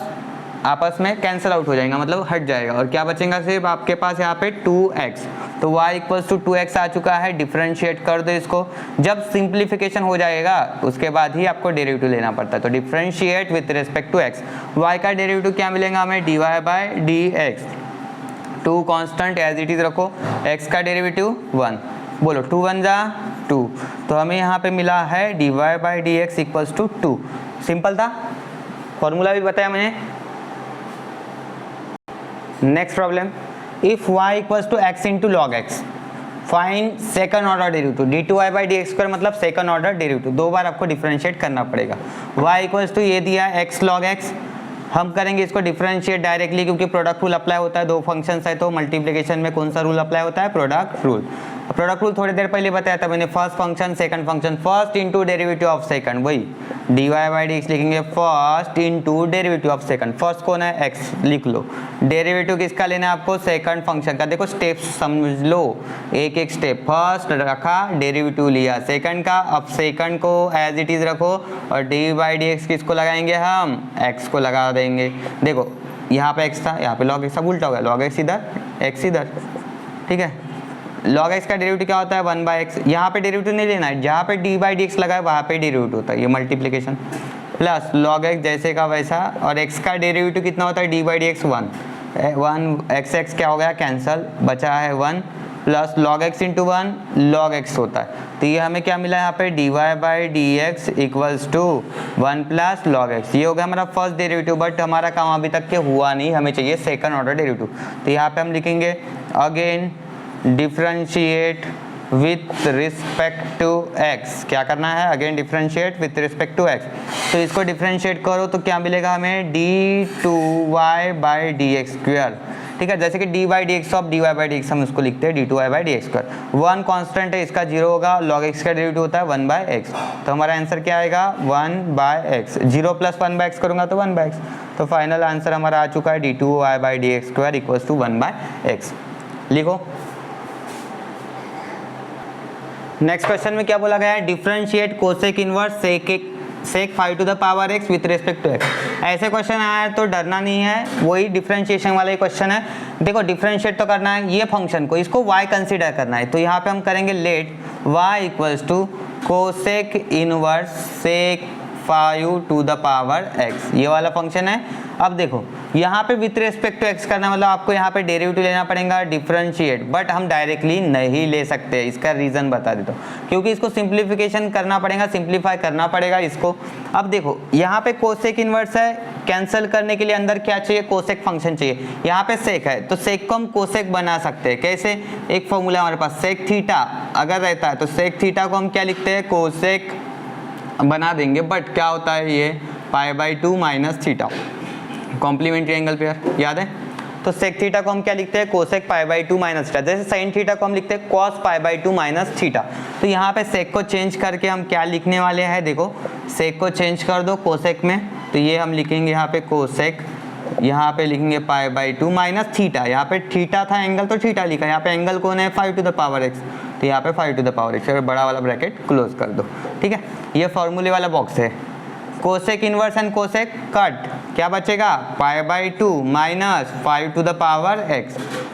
आपस में कैंसिल आउट हो जाएगा, मतलब हट जाएगा, और क्या बचेगा सिर्फ आपके पास यहाँ पे 2x। तो y इक्वल्स टू 2x आ चुका है, डिफरेंशिएट कर दो इसको। जब सिंप्लीफिकेशन हो जाएगा उसके बाद ही आपको डेरिवेटिव लेना पड़ता है, तो differentiate with respect to x। y का डेरिवेटिव क्या मिलेगा हमें, dy/dx। 2 constant as it is रखो, x का डेरिवेटिव 1, बोलो 2 1 जा 2, तो हमें यहाँ पे मिला है dy/dx इक्वल्स टू 2। सिंपल था, फॉर्मूला भी बताया मैंने। Next problem, if y equals to x into log x, find second order derivative. d2y/dx square मतलब सेकंड ऑर्डर डेरिवेटिव, दो बार आपको डिफरेंशिएट करना पड़ेगा। y इक्वल्स टू ये दिया है x log x, हम करेंगे इसको डिफरेंशिएट डायरेक्टली, क्योंकि प्रोडक्ट रूल अप्लाई होता है, दो फंक्शंस है तो मल्टीप्लिकेशन में कौन सा रूल अप्लाई होता है, प्रोडक्ट रूल। प्रोडक्ट रूल थोड़ी देर पहले बताया था मैंने, first function second function, first into derivative of second, वही dy/dx लिखेंगे, first into derivative of second. First कौन है, x लिख लो, डेरिवेटिव किसका लेना है आपको, सेकंड फंक्शन का। देखो स्टेप्स समझ लो, एक एक स्टेप, फर्स्ट रखा डेरिवेटिव लिया सेकंड का, अब सेकंड को एज इट इज रखो, और dy/dx किसको लगाएंगे हम, x को लगा देंगे। देखो यहाँ पे x था, यहाँ पे log x, सब उल्टा हो गया, log x इधर x इधर। ठीक है, log x का डेरिवेटिव क्या होता है, 1/x। यहाँ पे डेरिवेटिव नहीं लेना है, जहाँ पे dy/dx लगा है वहाँ पे डेरिवेटिव होता है, ये मल्टीप्लिकेशन, प्लस log x जैसे का वैसा, और x का डेरिवेटिव कितना होता है, dy/dx 1 x क्या हो गया, कैंसल, बचा है 1 plus log x into 1 log x होता है। तो ये हमें क्या मिला है यहाँ पे, dy/dx equals to 1 plus log x। ये हो गया हमारा फर्स्ट डेरिवेटिव, बट हमारा काम अभी तक के हुआ नहीं, हमें चाहिए सेकंड ऑर्डर डेरिवेटिव। तो यहाँ पे हम लिखेंगे again differentiate with respect to x. क्या करना है, again differentiate with respect to x. तो इसको डिफरेंशिएट करो तो क्या मिलेगा हमें, d2y/dx²। ठीक है, जैसे कि dy by dx of dy by dx हम उसको लिखते हैं d2y/dx²। वन कांस्टेंट है, इसका 0 होगा, log x का डेरिवेटिव होता है 1/x। तो हमारा आंसर क्या आएगा, 1/x। 0 + 1/x करूंगा तो 1/x। तो फाइनल आंसर हमारा आ चुका है d2y/dx² = 1/x। लिखो। नेक्स्ट क्वेश्चन में क्या बोला गया है, differentiate cosec inverse sec 5 to the power x with respect to x। ऐसे क्वेश्चन आया है तो डरना नहीं है, वही डिफरेंशिएशन वाला ही क्वेश्चन है। देखो डिफरेंशिएट तो करना है, ये फंक्शन को इसको y कंसीडर करना है। तो यहाँ पे हम करेंगे let y = cosec inverse sec 5 to the power x, ये वाला फंक्शन है। अब देखो यहाँ पे विथ रिस्पेक्ट टू x करना मतलब आपको यहाँ पे डेरिवेटिव लेना पड़ेगा डिफरेंशिएट, बट हम डायरेक्टली नहीं ले सकते। इसका रीज़न बता देता हूँ, क्योंकि इसको सिंप्लीफिकेशन करना पड़ेगा, सिंप्लीफाई करना पड़ेगा इसको। अब देखो यहाँ पे कोसेक इनवर्स है, कैंसिल करने के लिए अंदर क्या चाहिए, कोसेक फंक्शन चाहिए। यहाँ पे सेक है तो सेक को हम कोसेक बना सकते हैं। कैसे, एक फॉर्मूला हमारे पास सेक थीटा अगर रहता है तो सेक थीटा को हम क्या लिखते हैं, कोसेक बना देंगे। बट क्या होता है ये π/2 - थीटा, कॉम्प्लीमेंट्री एंगल पेयर, याद है। तो सेक थीटा को हम क्या लिखते हैं, कोसेक π/2 - थीटा। जैसे साइन थीटा को हम लिखते हैं कॉस π/2 - थीटा। तो यहाँ पे सेक को चेंज करके हम क्या लिखने वाले हैं, देखो सेक को चेंज कर दो कोसेक में, तो ये हम लिखेंगे यहाँ पे कोसेक, यहाँ पे लिखेंगे π/2 - थीटा। यहाँ पे थीटा था एंगल तो थीटा लिखा, यहाँ पे एंगल कौन है, 5 टू द पावर x, तो यहाँ पे 5 टू द पावर x, बड़ा वाला ब्रैकेट क्लोज कर दो। ठीक है, ये फॉर्मूले वाला बॉक्स है। Cosec inverse and cosec cut, क्या बचेगा, π/2 - 5 टू द पावर x,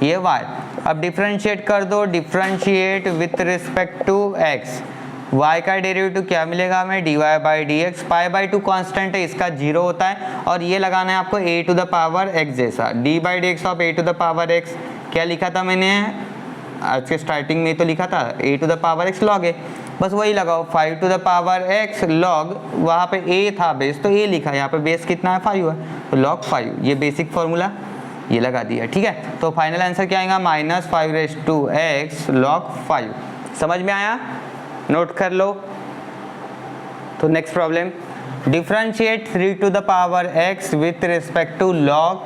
ये y। अब डिफरेंशिएट कर दो, differentiate with respect to x। y का डेरिवेटिव क्या मिलेगा हमें, dy/dx। π/2 कांस्टेंट है, इसका 0 होता है, और ये लगाना है आपको a to the power x जैसा। d/dx of a to the power x, क्या लिखा था मैंने आज के स्टार्टिंग में, तो लिखा था a to the power x log a, बस वही लगाओ 5 to the power x log, वहाँ पे a था बेस तो a लिखा, यहाँ पे बेस कितना है, 5 है, तो log 5, ये बेसिक फॉर्मूला ये लगा दिया। ठीक है, तो फाइनल आंसर क्या आएगा, -5/x log 5। समझ में आया, नोट कर लो। तो next problem, differentiate 3 to the power x with respect to log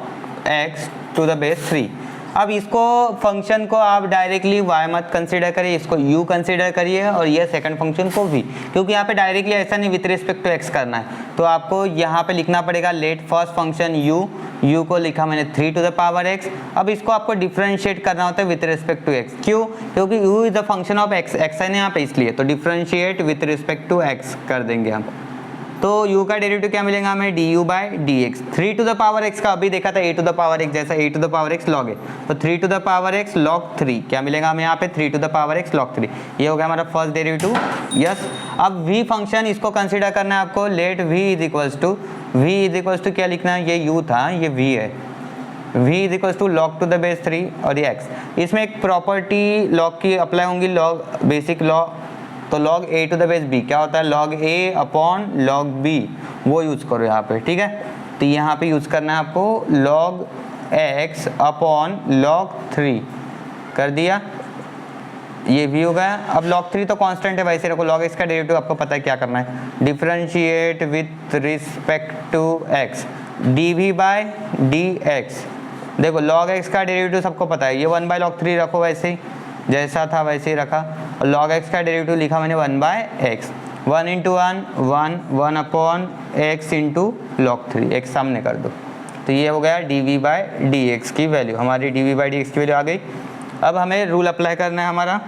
x to the base 3। अब इसको फंक्शन को आप डायरेक्टली y मत कंसीडर करिए, इसको u कंसीडर करिए, और ये सेकंड फंक्शन को v, क्योंकि यहाँ पे डायरेक्टली ऐसा नहीं विथ रिस्पेक्ट टू x करना है। तो आपको यहाँ पे लिखना पड़ेगा लेट फर्स्ट फंक्शन u को लिखा मैंने 3 टू द पावर x। अब इसको आपको डिफरेंशिएट करना होता है विथ रिस्पेक्ट टू x, क्यों, क्योंकि u is the function of x है ना यहाँ पे, इसलिए तो differentiate with respect to x कर देंगे हम। तो u का डेरिवेटिव क्या मिलेगा हमें, du/dx। 3 to the power x का अभी देखा था a to the power x जैसा, a to the power x log a, तो 3 to the power x log 3 क्या मिलेगा हमें यहाँ पे, 3 to the power x log 3। ये हो गया हमारा फर्स्ट डेरिवेटिव। यस, अब v फंक्शन इसको कंसीडर करना है आपको, लेट v इज क्या लिखना है, ये u था ये v है, v is log to the base 3 और ये x। इसमें एक प्रॉपर्टी log की अप्लाई होंगी, log बेसिक लॉ, तो log a to the base b क्या होता है, log a upon log b, वो यूज करो यहाँ पे। ठीक है, तो यहाँ पे यूज करना है आपको log x अपॉन log 3 कर दिया, ये भी हो गया। अब log 3 तो कांस्टेंट है, वैसे रखो। log x का डेरिवेटिव आपको पता है क्या करना है, differentiate with respect to x dv/dx। देखो log x का डेरिवेटिव सबको पता है, ये 1/log 3 रखो, वैसे ही जैसा था वैसे ही रखा, और log x का डेरिवेटिव लिखा मैंने 1/x, 1 × 1 upon x into log 3, x सामने कर दो, तो ये हो गया dv/dx की वैल्यू, हमारी dv/dx की वैल्यू आ गई। अब हमें रूल अप्लाई करना है हमारा।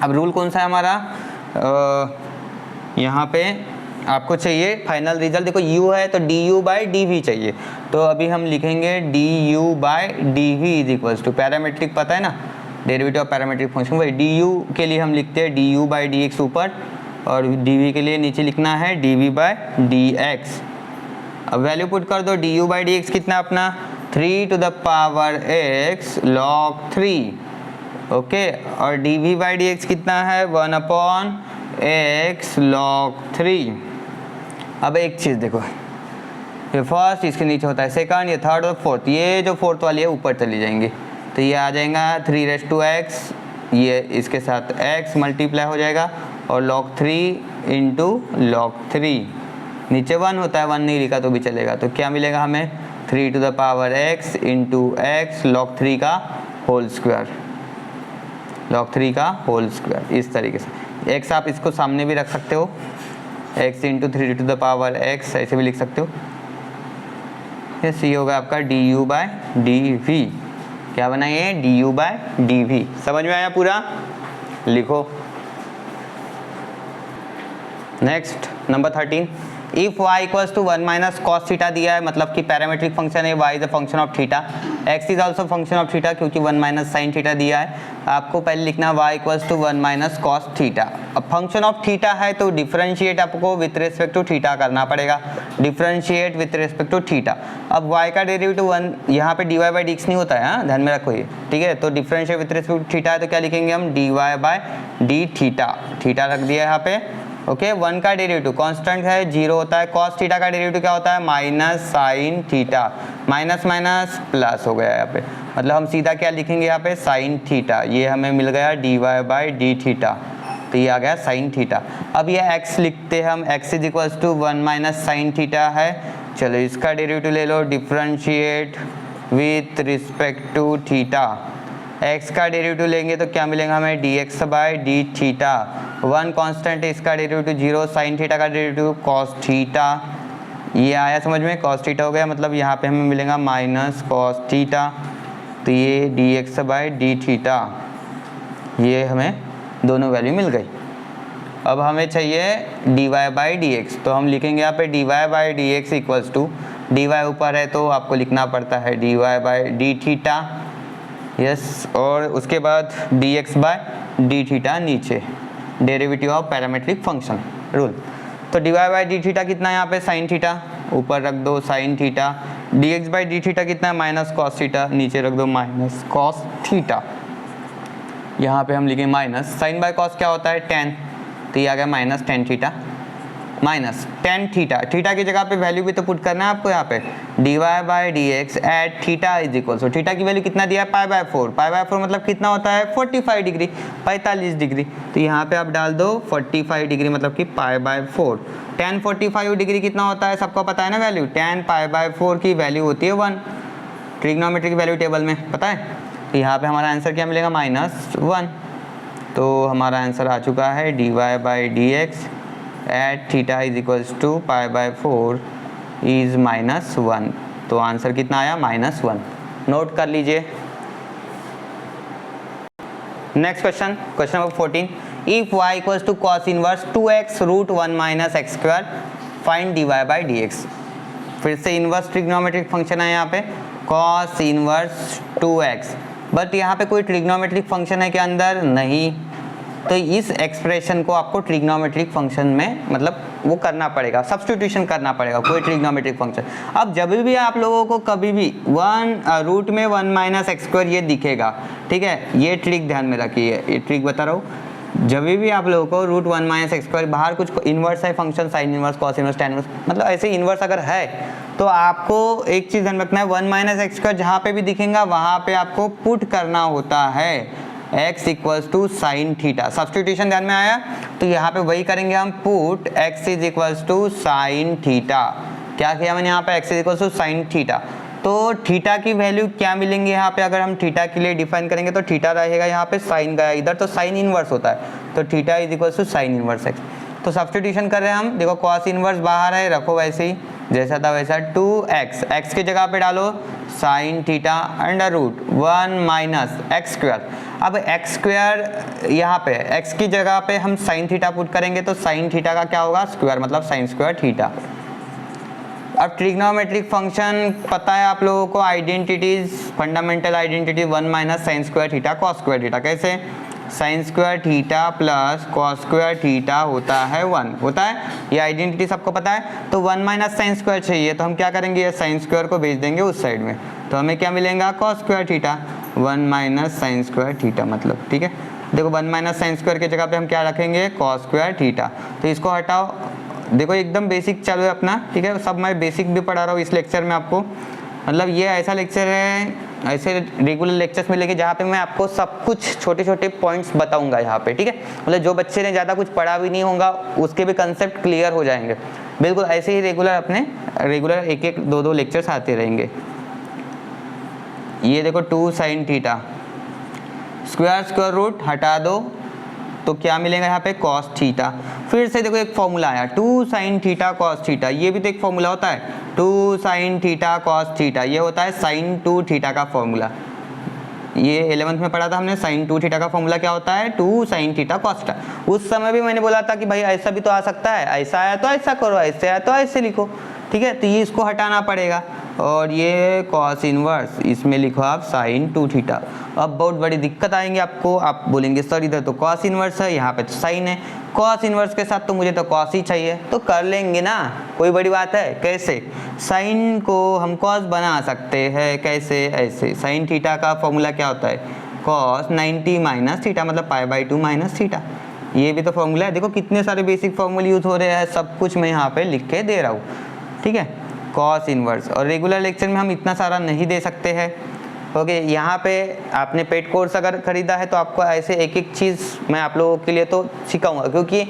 अब रूल कौन सा है हमारा, यहाँ पे आपको चाहिए फाइनल रिजल्ट, देखो u है तो du/dv चाहिए, तो अभी हम लिखेंगे du/dv is equals to, parametric पता है ना, डेरिवेटिव ऑफ पैरामीट्रिक फंक्शन, वही du के लिए हम लिखते हैं du/dx ऊपर, और dv के लिए नीचे लिखना है dv/dx। अब वैल्यू पुट कर दो, du/dx कितना अपना 3 to the power x log 3, okay, और dv/dx कितना है 1/x log 3। अब एक चीज़ देखो, ये फर्स्ट इसके नीचे होता है सेकंड, ये थर्ड और फोर्थ, ये जो फोर्थ वाली है ऊपर चली जाएंगी, तो ये आ जाएगा 3 raised to x ये इसके साथ x मल्टीप्लाई हो जाएगा और log 3 इंटू log 3, नीचे 1 होता है, 1 नहीं लिखा तो भी चलेगा, तो क्या मिलेगा हमें 3 to the power x into x log 3 का होल स्क्वायर, log 3 का होल स्क्वायर। इस तरीके से x आप इसको सामने भी रख सकते हो, x into 3 to the power x ऐसे भी लिख सकते हो। ये होगा आपका du बाय dv, क्या बना ये du बाय dv। समझ में आया पूरा, लिखो। Next number 13, if y equals to 1 minus cos theta दिया है, मतलब कि पैरामीट्रिक फंक्शन है, y is a function of theta, x is also function of theta क्योंकि 1 माइनस साइन थीटा दिया है। आपको पहले लिखना है y equals to 1 minus cos theta. अब फंक्शन ऑफ थीटा है तो डिफरेंशिएट आपको विथ रिस्पेक्ट टू थीटा करना पड़ेगा, differentiate with respect to theta. अब y का डेरिवेटिव 1 यहाँ पे dy बाई dx नहीं होता है, हाँ ध्यान में रखो ये, ठीक है। तो differentiate with respect to theta है तो क्या लिखेंगे हम dy by d theta, theta रख दिया यहाँ पे, ओके। 1 का डेरिवेटिव कांस्टेंट है, 0 होता है। cos थीटा का डेरिवेटिव क्या होता है minus sine theta, minus minus plus हो गया यहाँ पे, मतलब हम सीधा क्या लिखेंगे यहाँ पे साइन थीटा, ये हमें मिल गया dy बाई डी थीटा, तो ये आ गया साइन थीटा। अब ये x लिखते हैं हम, x is equals to 1 minus sine theta है, चलो इसका डेरिवेटिव ले लो, differentiate with respect to theta. x का डेरिवेटिव लेंगे तो क्या मिलेगा हमें dx by d theta, 1 constant है, इसका डेरिवेटिव 0, साइन थीटा का डेरिवेटिव कॉस थीटा, ये आया समझ में, कॉस थीटा हो गया, मतलब यहाँ पे हमें मिलेगा माइनस कॉस थीटा, तो ये dx बाई डी थीटा, ये हमें दोनों वैल्यू मिल गई। अब हमें चाहिए dy बाई dx, तो हम लिखेंगे यहाँ पे dy by dx equals to, dy ऊपर है तो आपको लिखना पड़ता है dy by d theta, yes, और उसके बाद dx बाय डी थीटा नीचे, derivative of parametric function rule. तो dy बाई डी थीटा कितना है यहाँ पे साइन थीटा, ऊपर रख दो sine theta, dx by d theta कितना है माइनस कॉस थीटा, नीचे रख दो माइनस कॉस थीटा, यहाँ पे हम लिखेंगे माइनस साइन बाय कॉस क्या होता है टेन, तो ये आ गया minus tan theta, minus tan theta, theta की जगह पे वैल्यू भी तो पुट करना है आपको यहाँ पे, dy by d x at theta is equal to, theta की वैल्यू कितना दिया है पाई बाय 4, पाई बाय 4 मतलब कितना होता है 45 डिग्री, 45 डिग्री, तो यहाँ पे आप डाल दो 45 डिग्री मतलब कि पाई बाय 4, tan 45 डिग्री कितना होता है सबको पता है ना वैल्यू, tan पाई बाय 4 की वैल्यू होती है 1, ट्रिग्नोमेट्रिक वैल्यू टेबल में पता है, तो यहाँ पे हमारा आंसर क्या मिलेगा -1, तो हमारा आंसर आ चुका है dy by d x at theta is equals to pi by 4 is -1, तो आंसर कितना आया -1, नोट कर लीजिए। Next question, question number 14, if y equals to cos inverse 2x root 1 minus x square find dy by d x. फिर से inverse trigonometric function है यहाँ पे cos इनवर्स 2x, बट यहाँ पे कोई ट्रिग्नोमेट्रिक फंक्शन है क्या अंदर, नहीं, तो इस एक्सप्रेशन को आपको ट्रिग्नोमेट्रिक फंक्शन में मतलब वो करना पड़ेगा, सब्स्टिट्यूशन करना पड़ेगा कोई ट्रिग्नोमेट्रिक फंक्शन। अब जब भी आप लोगों को कभी भी रूट में 1 माइनस एक्स स्क्वायर ये दिखेगा, ठीक है, ये ट्रिक ध्यान में रखिए, ये ट्रिक बता रहा हूँ, जब भी आप लोगों को रूट 1 माइनस एक्स स्क्वायर बाहर कुछ इन्वर्स है function, sign inverse cos inverse tan inverse, मतलब ऐसे इन्वर्स अगर है तो आपको एक चीज़ ध्यान रखना है, 1 माइनस एक्स स्क्वायर जहाँ पे भी दिखेगा वहाँ पे आपको पुट करना होता है x equals to sine theta, substitution ध्यान में आया, तो यहाँ पे वही करेंगे हम, put x is equals to sine theta, क्या किया मैंने यहाँ पे x is equals to sine theta, तो थीटा की वैल्यू क्या मिलेंगे यहाँ पे, अगर हम थीटा के लिए डिफाइन करेंगे तो थीटा रहेगा यहाँ पे साइन गया इधर, तो साइन इनवर्स होता है, तो theta is equals to sine inverse x, तो सब्स्टिट्यूशन कर रहे हैं हम, देखो कॉस इनवर्स बाहर है, रखो वैसे ही जैसा था वैसा, 2x, x की जगह पे डालो sine theta under root 1 minus x square, अब एक्स स्क्वायर यहाँ पे x की जगह पे हम साइन थीटा पुट करेंगे तो साइन थीटा का क्या होगा स्क्वायर, मतलब साइन स्क्वायर थीटा। अब ट्रिग्नोमेट्रिक फंक्शन पता है आप लोगों को, identities, fundamental identity 1 minus sine square theta cos square theta, कैसे sine square theta plus cos square theta होता है 1, होता है, ये आइडेंटिटी सबको पता है, तो 1 माइनस साइन स्क्वायर चाहिए तो हम क्या करेंगे, ये साइन स्क्वायर को भेज देंगे उस साइड में, तो हमें क्या मिलेगा cos square theta, 1 minus sine square theta, मतलब ठीक है, देखो 1 माइनस साइन स्क्वायर की जगह पे हम क्या रखेंगे कॉस स्क्वायर थीटा, तो इसको हटाओ, देखो एकदम बेसिक चालू है अपना, ठीक है, सब मैं बेसिक भी पढ़ा रहा हूँ इस लेक्चर में आपको, मतलब ये ऐसा लेक्चर है ऐसे रेगुलर लेक्चर्स मिलेंगे जहाँ पे मैं आपको सब कुछ छोटे छोटे पॉइंट्स बताऊंगा यहाँ पे, ठीक है। मतलब जो बच्चे ने ज़्यादा कुछ पढ़ा भी नहीं होगा उसके भी कंसेप्ट क्लियर हो जाएंगे। बिल्कुल ऐसे ही रेगुलर एक एक दो दो लेक्चर्स आते रहेंगे। ये देखो 2 sin थीटा, स्क्वायर रूट हटा दो तो क्या मिलेगा यहाँ पे cos थीटा। फिर से देखो एक फॉर्मूला आया 2 sin थीटा cos थीटा, ये भी तो एक फॉर्मूला होता है 2 sin थीटा cos थीटा, ये होता है sin 2 थीटा का फॉर्मूला। ये 11th में पढ़ा था हमने, sin 2 थीटा का फॉर्मूला क्या होता है 2 sin थीटा cos थीटा। उस समय भी मैंने बोला था कि भाई ऐसा भी तो आ सकता है, ऐसा आया तो ऐसा करो, ऐसे आया तो ऐसे लिखो, ठीक है। तो ये इसको हटाना पड़ेगा और ये cos इनवर्स, इसमें लिखो आप sin 2 थीटा। अब बहुत बड़ी दिक्कत आएंगे आपको, आप बोलेंगे सर इधर तो cos इनवर्स है, यहाँ पे तो sin है, cos इनवर्स के साथ तो मुझे तो cos ही चाहिए, तो कर लेंगे ना, कोई बड़ी बात है। कैसे? sin को हम cos बना सकते हैं, कैसे? ऐसे sin थीटा का फॉर्मूला क्या होता है cos 90 माइनस थीटा, मतलब π/2 माइनस थीटा। ये भी तो फॉर्मूला है। देखो कितने सारे बेसिक फॉर्मूले यूज हो रहे हैं, सब कुछ मैं यहाँ पे लिख के दे रहा हूँ, ठीक है। cos इनवर्स, और रेगुलर लेक्चर में हम इतना सारा नहीं दे सकते हैं। ओके, यहाँ पे आपने पेड कोर्स अगर खरीदा है तो आपको ऐसे एक एक चीज़ मैं आप लोगों के लिए तो सिखाऊंगा, क्योंकि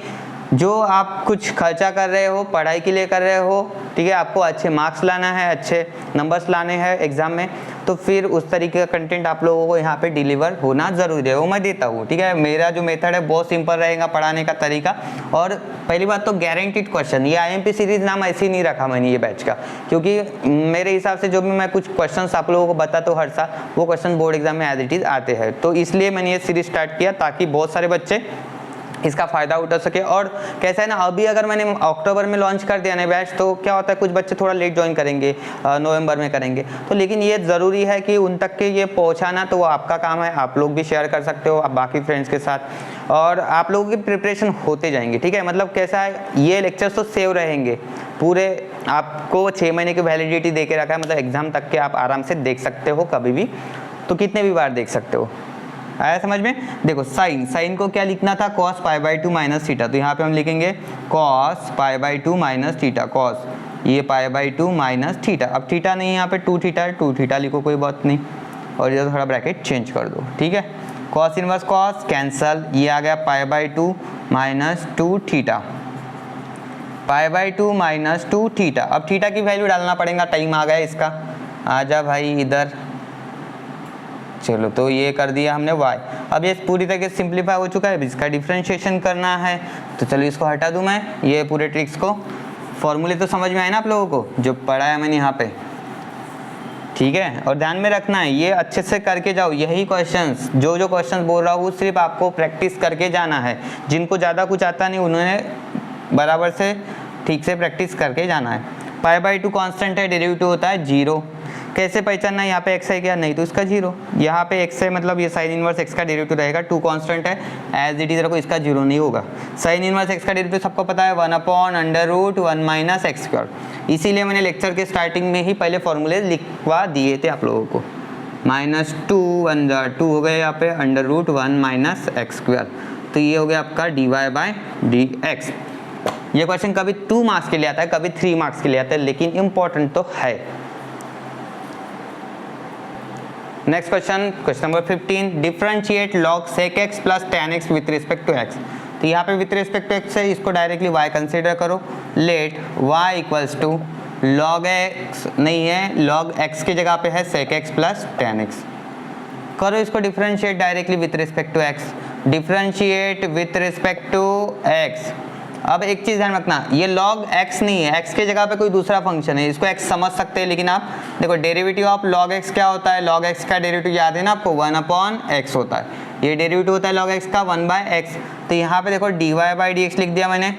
जो आप कुछ खर्चा कर रहे हो पढ़ाई के लिए कर रहे हो, ठीक है, आपको अच्छे मार्क्स लाना है, अच्छे नंबर्स लाने हैं एग्जाम में, तो फिर उस तरीके का कंटेंट आप लोगों को यहाँ पे डिलीवर होना ज़रूरी है, वो मैं देता हूँ, ठीक है। मेरा जो मेथड है बहुत सिंपल रहेगा पढ़ाने का तरीका। और पहली बात तो गारंटीड क्वेश्चन, ये IMP सीरीज नाम ऐसे ही नहीं रखा मैंने ये बैच का, क्योंकि मेरे हिसाब से जो भी मैं कुछ क्वेश्चन आप लोगों को बताता हूँ हर साल, वो क्वेश्चन बोर्ड एग्जाम में एज इट इज़ आते हैं, तो इसलिए मैंने ये सीरीज स्टार्ट किया ताकि बहुत सारे बच्चे इसका फ़ायदा उठा सके। और कैसा है ना, अभी अगर मैंने अक्टूबर में लॉन्च कर दिया ना बैच, तो क्या होता है कुछ बच्चे थोड़ा लेट ज्वाइन करेंगे, नवंबर में करेंगे, तो लेकिन ये ज़रूरी है कि उन तक के ये पहुंचाना, तो वो आपका काम है। आप लोग भी शेयर कर सकते हो आप बाकी फ्रेंड्स के साथ, और आप लोगों की प्रिपरेशन होते जाएंगे, ठीक है। मतलब कैसा है, ये लेक्चर्स तो सेव रहेंगे पूरे, आपको 6 महीने की वैलिडिटी दे के रखा है, मतलब एग्जाम तक के आप आराम से देख सकते हो कभी भी, तो कितने भी बार देख सकते हो। आया समझ में? देखो साइन को क्या लिखना था cos π/2 माइनस थीटा, तो यहाँ पे हम लिखेंगे cos π/2 माइनस थीटा, cos ये π/2 माइनस थीटा। अब थीटा नहीं है यहाँ पे 2 थीटा है, 2 थीटा लिखो, कोई बात नहीं, और इधर थोड़ा ब्रैकेट चेंज कर दो, ठीक है। cos इनवर्स cos कैंसल, ये आ गया π/2 माइनस 2 थीटा, π/2 माइनस 2 थीटा। अब थीटा की वैल्यू डालना पड़ेगा, टाइम आ गया इसका, आजा भाई इधर, चलो तो ये कर दिया हमने y। अब ये पूरी तरह से सिंप्लीफाई हो चुका है, अब इसका डिफरेंशिएशन करना है, तो चलो इसको हटा दूं मैं, ये पूरे ट्रिक्स को, फॉर्मूले तो समझ में आए ना आप लोगों को जो पढ़ाया मैंने यहाँ पे, ठीक है। और ध्यान में रखना है, ये अच्छे से करके जाओ, यही क्वेश्चंस जो क्वेश्चंस बोल रहा हूँ सिर्फ आपको प्रैक्टिस करके जाना है। जिनको ज़्यादा कुछ आता नहीं उन्होंने बराबर से ठीक से प्रैक्टिस करके जाना है। π/2 कांस्टेंट है, डेरिवेटिव होता है 0। कैसे पहचानना है, यहाँ पे x है क्या, नहीं तो इसका 0, यहाँ पे x है मतलब ये साइन इनवर्स x का डेरिवेटिव रहेगा, 2 कांस्टेंट है एज इट इज रखो, इसका 0 नहीं होगा। साइन इनवर्स x का डेरिवेटिव सबको पता है 1/√1 माइनस एक्स स्क्वायर, इसीलिए मैंने लेक्चर के स्टार्टिंग में ही पहले फॉर्मूले लिखवा दिए थे आप लोगों को। -2 1 2 हो गए यहाँ पे √1 माइनस एक्स स्क्वायर, तो ये हो गया आपका dy/dx। ये क्वेश्चन कभी 2 मार्क्स के लिए आता है, कभी 3 मार्क्स के लिए आता है, लेकिन इंपॉर्टेंट तो है। Next question number 15, differentiate log sec x plus tan x with respect to x। तो यहाँ पे विथ रिस्पेक्ट टू x है, इसको डायरेक्टली y कंसीडर करो, let y equals to log x नहीं है, log x की जगह पे है sec x plus tan x। करो इसको differentiate directly with respect to x, differentiate with respect to x। अब एक चीज़ ध्यान रखना, ये log x नहीं है, x के जगह पे कोई दूसरा फंक्शन है, इसको x समझ सकते हैं, लेकिन आप देखो डेरिवेटिव ऑफ log x क्या होता है, log x का डेरिवेटिव याद है ना आपको, 1/x होता है, ये डेरिवेटिव होता है log x का 1/x। तो यहाँ पे देखो dy/dx लिख दिया मैंने।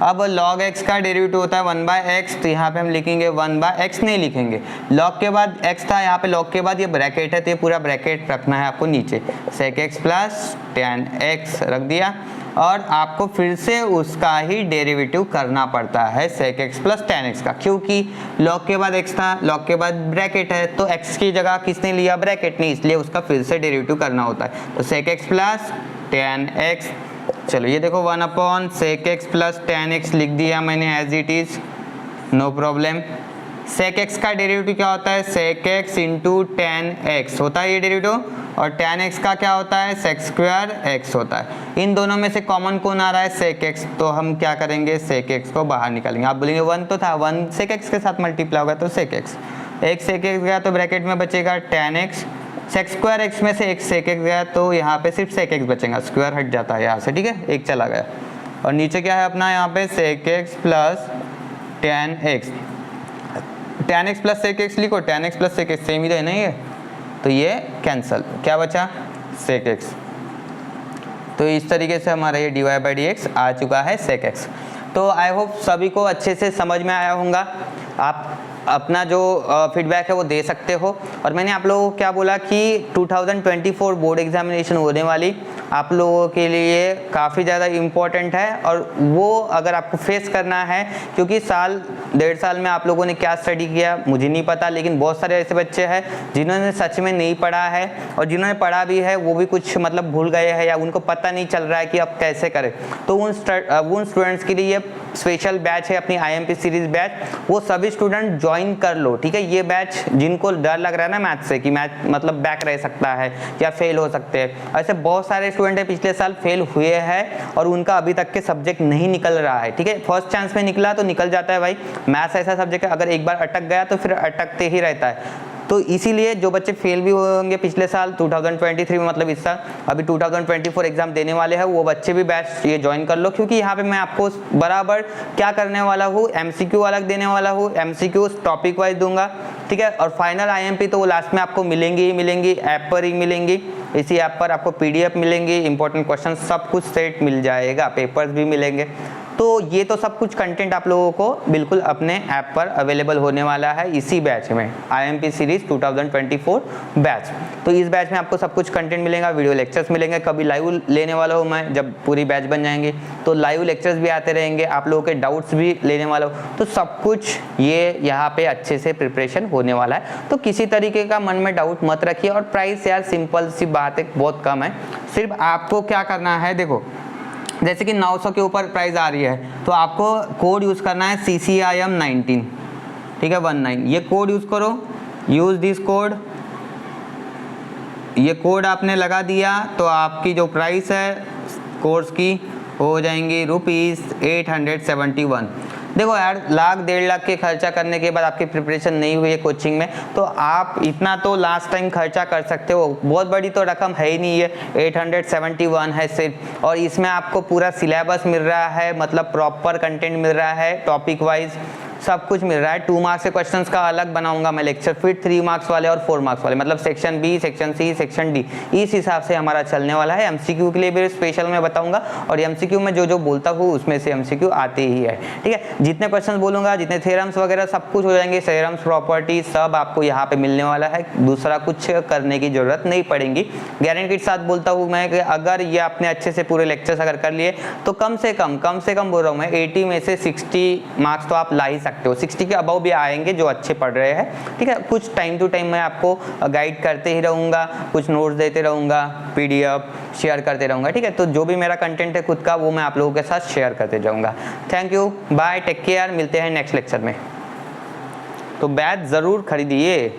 अब log x का डेरिवेटिव होता है 1/x, तो यहाँ पे हम लिखेंगे 1/x नहीं लिखेंगे, log के बाद x था, यहाँ पे log के बाद ये ब्रैकेट है, तो ये पूरा ब्रैकेट रखना है आपको नीचे, sec x plus tan x रख दिया, और आपको फिर से उसका ही डेरिवेटिव करना पड़ता है sec x plus tan x का, क्योंकि log के बाद x था, log के बाद ब्रैकेट है, तो x की जगह किसने लिया, ब्रैकेट ने, इसलिए उसका फिर से डेरिवेटिव करना होता है, तो sec x plus tan x। चलो ये देखो 1/sec x plus tan x लिख दिया मैंने as it is, no problem. Sec x का डेरिवेटिव क्या होता है, sec x into tan x होता है ये डेरिवेटिव, और टेन एक्स का क्या होता है, सेक स्क्वायर एक्स होता है। इन दोनों में से कॉमन कौन आ रहा है, सेक एक्स, तो हम क्या करेंगे, सेक एक्स को बाहर निकालेंगे। आप बोलेंगे 1 तो था, 1 सेक एक्स के साथ मल्टीप्लाई होगा तो सेक एक्स, एक सेक एक्स गया तो ब्रैकेट में बचेगा tan x, sec square x में से एक सेक एक्स गया तो यहाँ पे सिर्फ सेक एक्स बचेगा, स्क्वायर हट जाता है यहाँ से, ठीक है, एक चला गया। और नीचे क्या है अपना यहाँ पे sec x plus tan x, tan x plus sec x लिखो, tan x plus sec x same ही तो है ना ये, तो ये कैंसल, क्या बचा, सेक एक्स। तो इस तरीके से हमारा ये dy बाई डी एक्स आ चुका है सेक एक्स। तो आई होप सभी को अच्छे से समझ में आया होगा। आप अपना जो फीडबैक है वो दे सकते हो। और मैंने आप लोगों को क्या बोला कि 2024 बोर्ड एग्जामिनेशन होने वाली आप लोगों के लिए काफ़ी ज़्यादा इम्पोर्टेंट है, और वो अगर आपको फेस करना है, क्योंकि साल 1.5 साल में आप लोगों ने क्या स्टडी किया मुझे नहीं पता, लेकिन बहुत सारे ऐसे बच्चे हैं जिन्होंने सच में नहीं पढ़ा है, और जिन्होंने पढ़ा भी है वो भी कुछ मतलब भूल गए हैं या उनको पता नहीं चल रहा है कि अब कैसे करें। तो उन स्टूडेंट्स के लिए स्पेशल बैच है अपनी IMP सीरीज बैच, वो सभी स्टूडेंट ज्वाइन कर लो, ठीक है। ये बैच जिनको डर लग रहा है ना मैथ से कि मैथ मतलब बैक रह सकता है या फेल हो सकते हैं, ऐसे बहुत सारे स्टूडेंट है पिछले साल फेल हुए हैं और उनका अभी तक के सब्जेक्ट नहीं निकल रहा है, ठीक है। फर्स्ट चांस में निकला तो निकल जाता है भाई, मैथ्स ऐसा सब्जेक्ट है अगर एक बार अटक गया तो फिर अटकते ही रहता है। तो इसीलिए जो बच्चे फेल भी हुए होंगे पिछले साल 2023 में, मतलब इस साल अभी 2024 एग्जाम देने वाले हैं, वो बच्चे भी बैच ये ज्वाइन कर लो, क्योंकि यहाँ पे मैं आपको बराबर क्या करने वाला हूँ, MCQ अलग देने वाला हूँ, MCQ टॉपिक वाइज दूंगा, ठीक है। और फाइनल IMP तो वो लास्ट में आपको मिलेंगी ही मिलेंगी, ऐप पर ही मिलेंगी, इसी ऐप पर आपको PDF मिलेंगी, इंपॉर्टेंट क्वेश्चन सब कुछ सेट मिल जाएगा, पेपर्स भी मिलेंगे। तो ये तो सब कुछ कंटेंट आप लोगों को बिल्कुल अपने ऐप पर अवेलेबल होने वाला है इसी बैच में, IMP सीरीज 2024 बैच। तो इस बैच में आपको सब कुछ कंटेंट मिलेगा, वीडियो लेक्चर्स मिलेंगे, कभी लाइव लेने वाला हूँ मैं, जब पूरी बैच बन जाएंगे तो लाइव लेक्चर्स भी आते रहेंगे, आप लोगों के डाउट्स भी लेने वाला हूँ। तो सब कुछ ये यहाँ पे अच्छे से प्रिपरेशन होने वाला है, तो किसी तरीके का मन में डाउट मत रखिए। और प्राइस यार सिंपल सी बात है, बहुत कम है, सिर्फ आपको क्या करना है, देखो जैसे कि 900 के ऊपर प्राइस आ रही है तो आपको कोड यूज़ करना है CCIM 19, ठीक है, 19, ये कोड यूज़ करो, यूज़ दिस कोड, ये कोड आपने लगा दिया तो आपकी जो प्राइस है कोर्स की हो जाएंगी ₹871। देखो यार, 1.5 लाख के खर्चा करने के बाद आपकी प्रिपरेशन नहीं हुई है कोचिंग में, तो आप इतना तो लास्ट टाइम खर्चा कर सकते हो, बहुत बड़ी तो रकम है ही नहीं है, 871 है सिर्फ। और इसमें आपको पूरा सिलेबस मिल रहा है, मतलब प्रॉपर कंटेंट मिल रहा है, टॉपिक वाइज सब कुछ मिल रहा है। 2 मार्क्स के क्वेश्चंस का अलग बनाऊंगा मैं लेक्चर, फिर 3 मार्क्स वाले और 4 मार्क्स वाले, मतलब section B, section C, section D, इस हिसाब से हमारा चलने वाला है। MCQ के लिए भी स्पेशल मैं बताऊंगा, और MCQ में जो जो बोलता हूँ उसमें से MCQ आते ही है, ठीक है। जितने क्वेश्चन बोलूंगा, जितने थ्योरम्स वगैरह सब कुछ हो जाएंगे, थ्योरम्स, प्रॉपर्टी सब आपको यहाँ पे मिलने वाला है, दूसरा कुछ करने की जरूरत नहीं पड़ेगी। गारंटी के साथ बोलता हूँ मैं कि अगर ये आपने अच्छे से पूरे लेक्चर्स अगर कर लिए तो कम से कम बोल रहा हूँ मैं 80 में से 60 मार्क्स तो आप ला ही सकते हो, 60 के अबव भी आएंगे जो अच्छे पढ़ रहे हैं, ठीक है। कुछ टाइम टू टाइम मैं आपको गाइड करते ही रहूँगा, कुछ नोट्स देते रहूँगा, PDF शेयर करते रहूँगा, ठीक है। तो जो भी मेरा कंटेंट है खुद का वो मैं आप लोगों के साथ शेयर करते जाऊँगा। Thank you, bye, take care, मिलते हैं नेक्स्ट लेक्चर में। तो बैच ज़रूर खरीदिए।